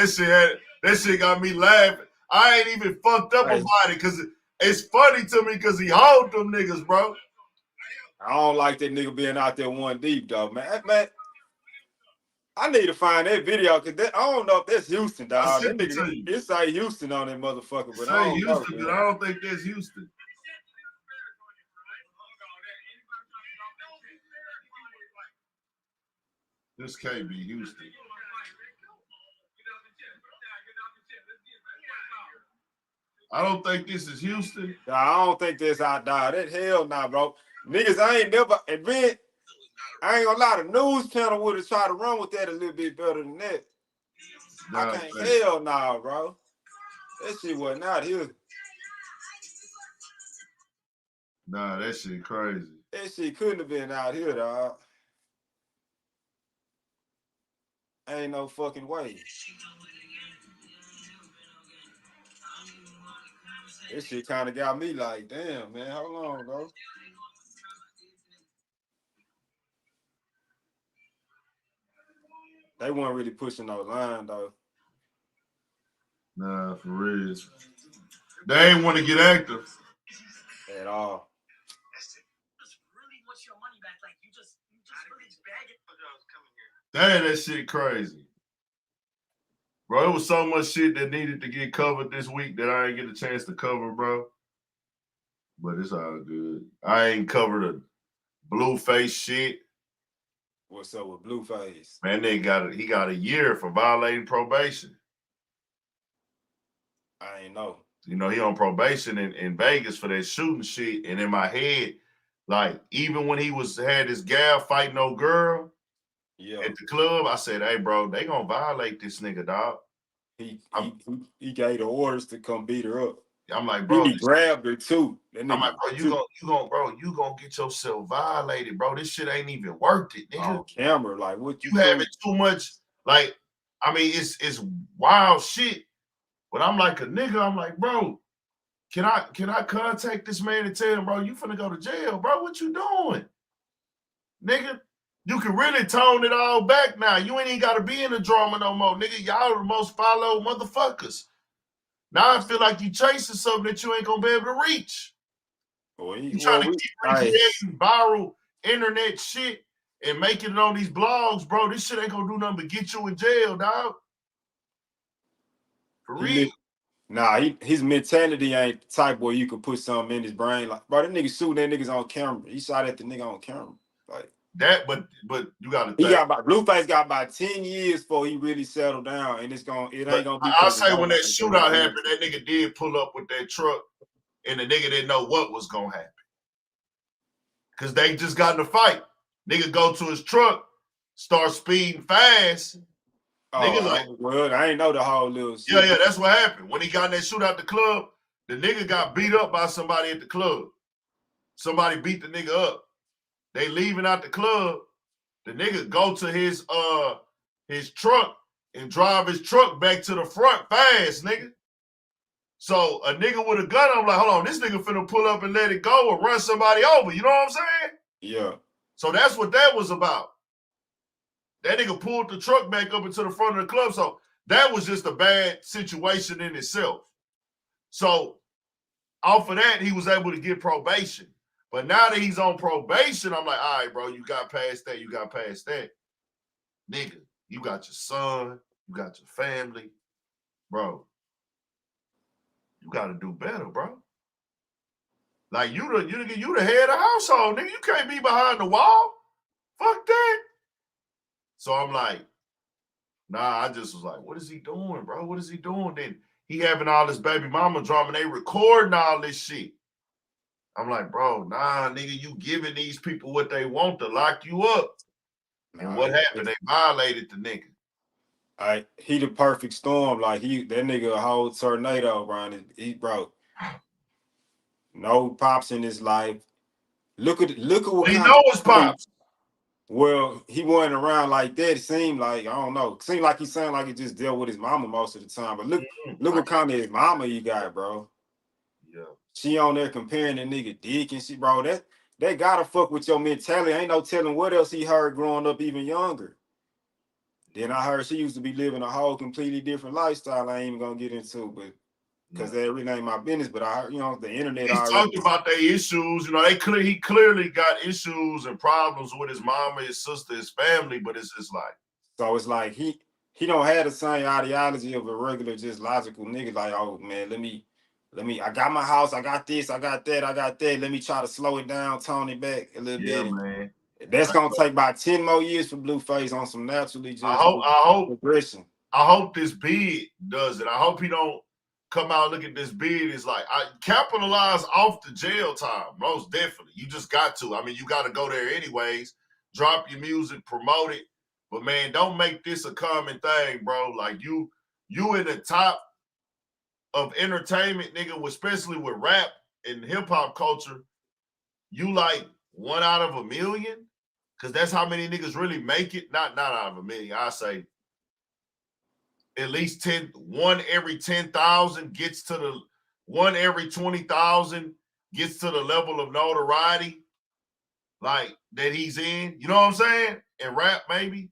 That shit got me laughing. I ain't even fucked up about it because it's funny to me because he hold them niggas, bro. I don't like that nigga being out there one deep, dog, man. I need to find that video because I don't know if that's Houston, dog. That nigga, it's like Houston on that motherfucker, but I don't Houston, know. I don't think that's Houston. This can't be Houston. I don't think this is Houston. Nah, I don't think that's out, dog. That hell nah, bro. Niggas, I ain't never admit. I ain't gonna lie, the news channel would have tried to run with that a little bit better than that. I can't, hell nah, bro. That shit wasn't out here. Nah, that shit crazy. That shit couldn't have been out here, dog. Ain't no fucking way. This shit kind of got me like, damn, man, how long, bro? They weren't really pushing no line, though. Nah, for real. They ain't want to get active. At all. Damn, that shit crazy. Bro, it was so much shit that needed to get covered this week that I ain't get a chance to cover, bro. But it's all good. I ain't covered a Blueface shit. What's up with Blueface? Man, he got a year for violating probation. I ain't know. You know, he on probation in Vegas for that shooting shit. And in my head, like, even when he had his gal fighting no girl at the club, I said, hey, bro, they gonna violate this nigga, dog. He gave the orders to come beat her up. I'm like, bro, he grabbed her too. I'm like, bro, you gonna get yourself violated, bro. This shit ain't even worth it, nigga. On camera, like what you having too much, like, I mean, it's wild shit. But I'm like a nigga, I'm like, bro, can I contact this man and tell him, bro, you finna go to jail, bro? What you doing? Nigga, you can really tone it all back now. You ain't even gotta be in the drama no more, nigga. Y'all are the most followed motherfuckers. Now I feel like you chasing something that you ain't gonna be able to reach. You trying to keep recreating viral internet shit and making it on these blogs, bro. This shit ain't gonna do nothing but get you in jail, dog. For real. Nah, his mentality ain't the type where you could put something in his brain. Like, bro, that nigga shooting that niggas on camera. He shot at the nigga on camera. Like that, but you got to he think. got about Blueface got about 10 years before he really settled down, and it ain't gonna be. I say when that shootout happened, that nigga did pull up with that truck, and the nigga didn't know what was gonna happen because they just got in a fight. Nigga go to his truck, start speeding fast. Nigga like, well, I ain't know the whole little shit. Yeah, that's what happened. When he got in that shootout at the club, the nigga got beat up by somebody at the club. Somebody beat the nigga up. They leaving out the club. The nigga go to his truck and drive his truck back to the front fast, nigga. So a nigga with a gun, I'm like, hold on, this nigga finna pull up and let it go or run somebody over. You know what I'm saying? Yeah. So that's what that was about. That nigga pulled the truck back up into the front of the club. So that was just a bad situation in itself. So off of that, he was able to get probation. But now that he's on probation, I'm like, all right, bro, you got past that. You got past that. Nigga, you got your son. You got your family. Bro, you got to do better, bro. Like, you the head of the household, nigga. You can't be behind the wall. Fuck that. So I'm like, nah, I just was like, what is he doing, bro? What is he doing? Then he having all this baby mama drama and they recording all this shit. I'm like, bro, nah, nigga, you giving these people what they want to lock you up. And what happened? They violated the nigga. He the perfect storm. Like that nigga a whole tornado, bro. He bro. No pops in his life. Look at what he know his pops. Well, he wasn't around like that. It seemed like, I don't know. It seemed like he sounded like he just dealt with his mama most of the time. But look what kind of his mama you got, bro. Yeah. She on there comparing the nigga dick and shit, bro. That gotta fuck with your mentality. Ain't no telling what else he heard growing up even younger. Then I heard she used to be living a whole completely different lifestyle. I ain't even gonna get into, but because that really ain't my business. But I heard, the internet. He's talking about their issues. He clearly got issues and problems with his mama, his sister, his family. But it's just like, so it's like he don't have the same ideology of a regular, just logical nigga. Like, oh man, let me. I got my house. I got this. I got that. I got that. Let me try to slow it down, tone it back a little bit. Man. That's gonna take about 10 more years for Blueface on some naturally just I hope progression. I hope this bid does it. I hope he don't come out and look at this bid. It's like, I capitalize off the jail time. Most definitely. You just got to. I mean, you got to go there anyways. Drop your music, promote it. But man, don't make this a common thing, bro. Like you in the top of entertainment, nigga, especially with rap and hip hop culture. You like 1 out of 1 million? Because that's how many niggas really make it. Not out of 1 million. I say at least 1 every 10,000 gets to the 1 every 20,000 gets to the level of notoriety like that he's in. You know what I'm saying? In rap, maybe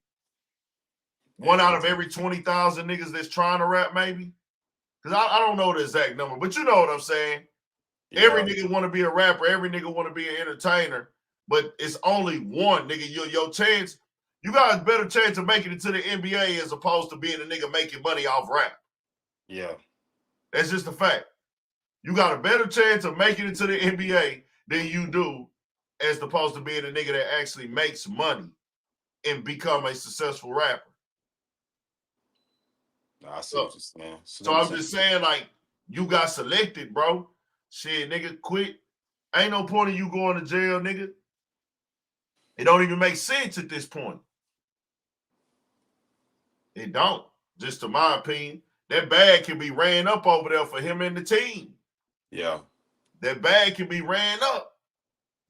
1 out of every 20,000 niggas that's trying to rap, maybe. Because I don't know the exact number, but you know what I'm saying. Yeah. Every nigga want to be a rapper. Every nigga want to be an entertainer. But it's only one, nigga. Your chance, you got a better chance of making it to the NBA as opposed to being a nigga making money off rap. Yeah. That's just a fact. You got a better chance of making it to the NBA than you do as opposed to being a nigga that actually makes money and become a successful rapper. I see what you're saying. So I'm just saying, like, you got selected, bro. Shit, nigga, quit. Ain't no point in you going to jail, nigga. It don't even make sense at this point. It don't. Just to my opinion. That bag can be ran up over there for him and the team. Yeah. That bag can be ran up.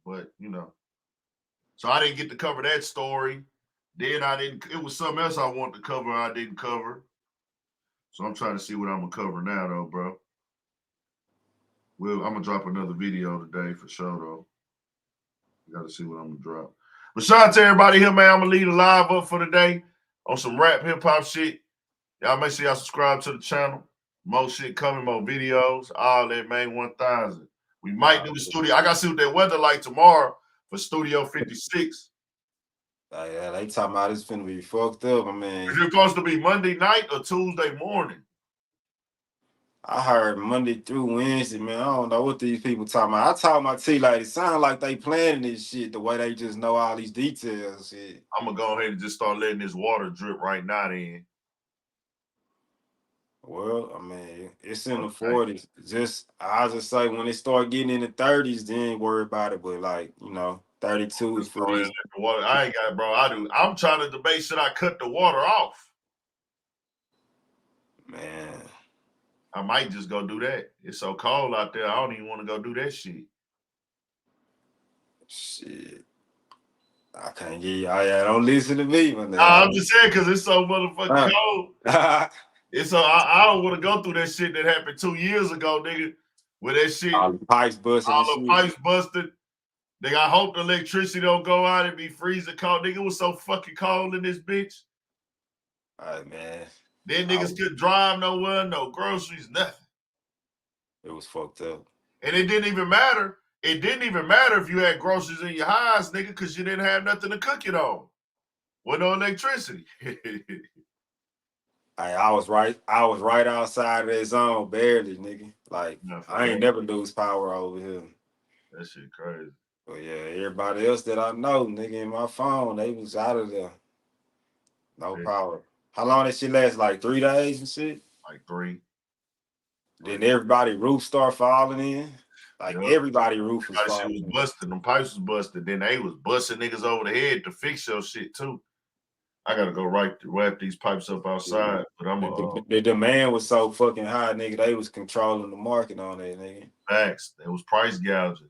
But, So I didn't get to cover that story. Then it was something else I wanted to cover I didn't cover. So I'm trying to see what I'm going to cover now, though, bro. Well, I'm going to drop another video today for sure, though. You got to see what I'm going to drop. But shout out to everybody here, man. I'm going to leave the live up for today on some rap, hip-hop shit. Y'all make sure y'all subscribe to the channel. More shit coming, more videos. All that, man, 1,000. We might do the studio. I got to see what that weather like tomorrow for Studio 56. Yeah, they talking about it's finna be fucked up, man. Is it supposed to be Monday night or Tuesday morning? I heard Monday through Wednesday, man. I don't know what these people talking about. I told my T lady, sound like they planning this shit the way they just know all these details. Shit. I'm gonna go ahead and just start letting this water drip right now. Then Well, I mean, it's in the okay. 40s. I'll just say when it start getting in the 30s, then worry about it. But like, 32 Just for go ahead and these. let the water. I ain't got, bro. I'm trying to debate should I cut the water off. Man, I might just go do that. It's so cold out there. I don't even want to go do that shit. shit. I can't get you. Don't listen to me, man. Nah, I'm just saying because it's so motherfucking cold. It's I don't want to go through that shit that happened 2 years ago, nigga. With that shit, All the pipes busting all and the shit. pipes busted. Nigga, I hope the electricity don't go out and be freezing cold. Nigga, it was so fucking cold in this bitch. All right, man. Then niggas couldn't drive nowhere, no groceries, nothing. It was fucked up. And it didn't even matter. It didn't even matter if you had groceries in your house, nigga, because you didn't have nothing to cook it on. With no electricity. I was right outside of that zone, barely, nigga. Like, I ain't never lose power over here. That shit crazy. But yeah, everybody else that I know, nigga, in my phone, they was out of there. No power. How long that shit last? Like 3 days and shit? Like 3. Then everybody roof start falling in. Like everybody roof was falling was in. busted. Them pipes was busted. Then they was busting niggas over the head to fix your shit too. I gotta go wrap these pipes up outside. But I'm the demand was so fucking high, nigga. They was controlling the market on that, nigga. Facts. It was price gouging.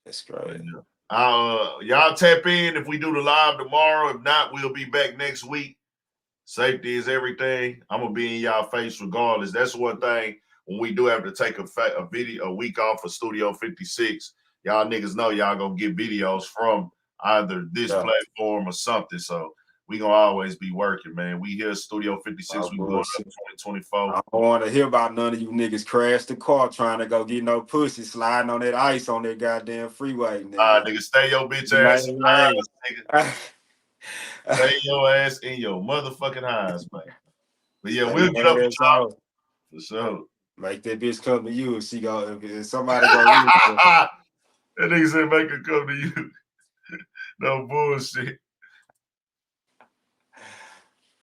That's great. Y'all tap in if we do the live tomorrow. If not, we'll be back next week. Safety is everything. I'm gonna be in y'all face regardless. That's one thing. When we do have to take a week off for Studio 56, y'all niggas know y'all gonna get videos from either this platform or something. So we gonna always be working, man. We here Studio 56. We going up 2024. I don't want to hear about none of you niggas crash the car trying to go get no pussy sliding on that ice on that goddamn freeway, nigga. Nigga, stay your bitch ass in highs, nigga. Stay your ass in your motherfucking highs, man. But yeah, we'll get up with y'all. For sure. Make that bitch come to you if she go, if somebody go read that nigga said make her come to you. No bullshit.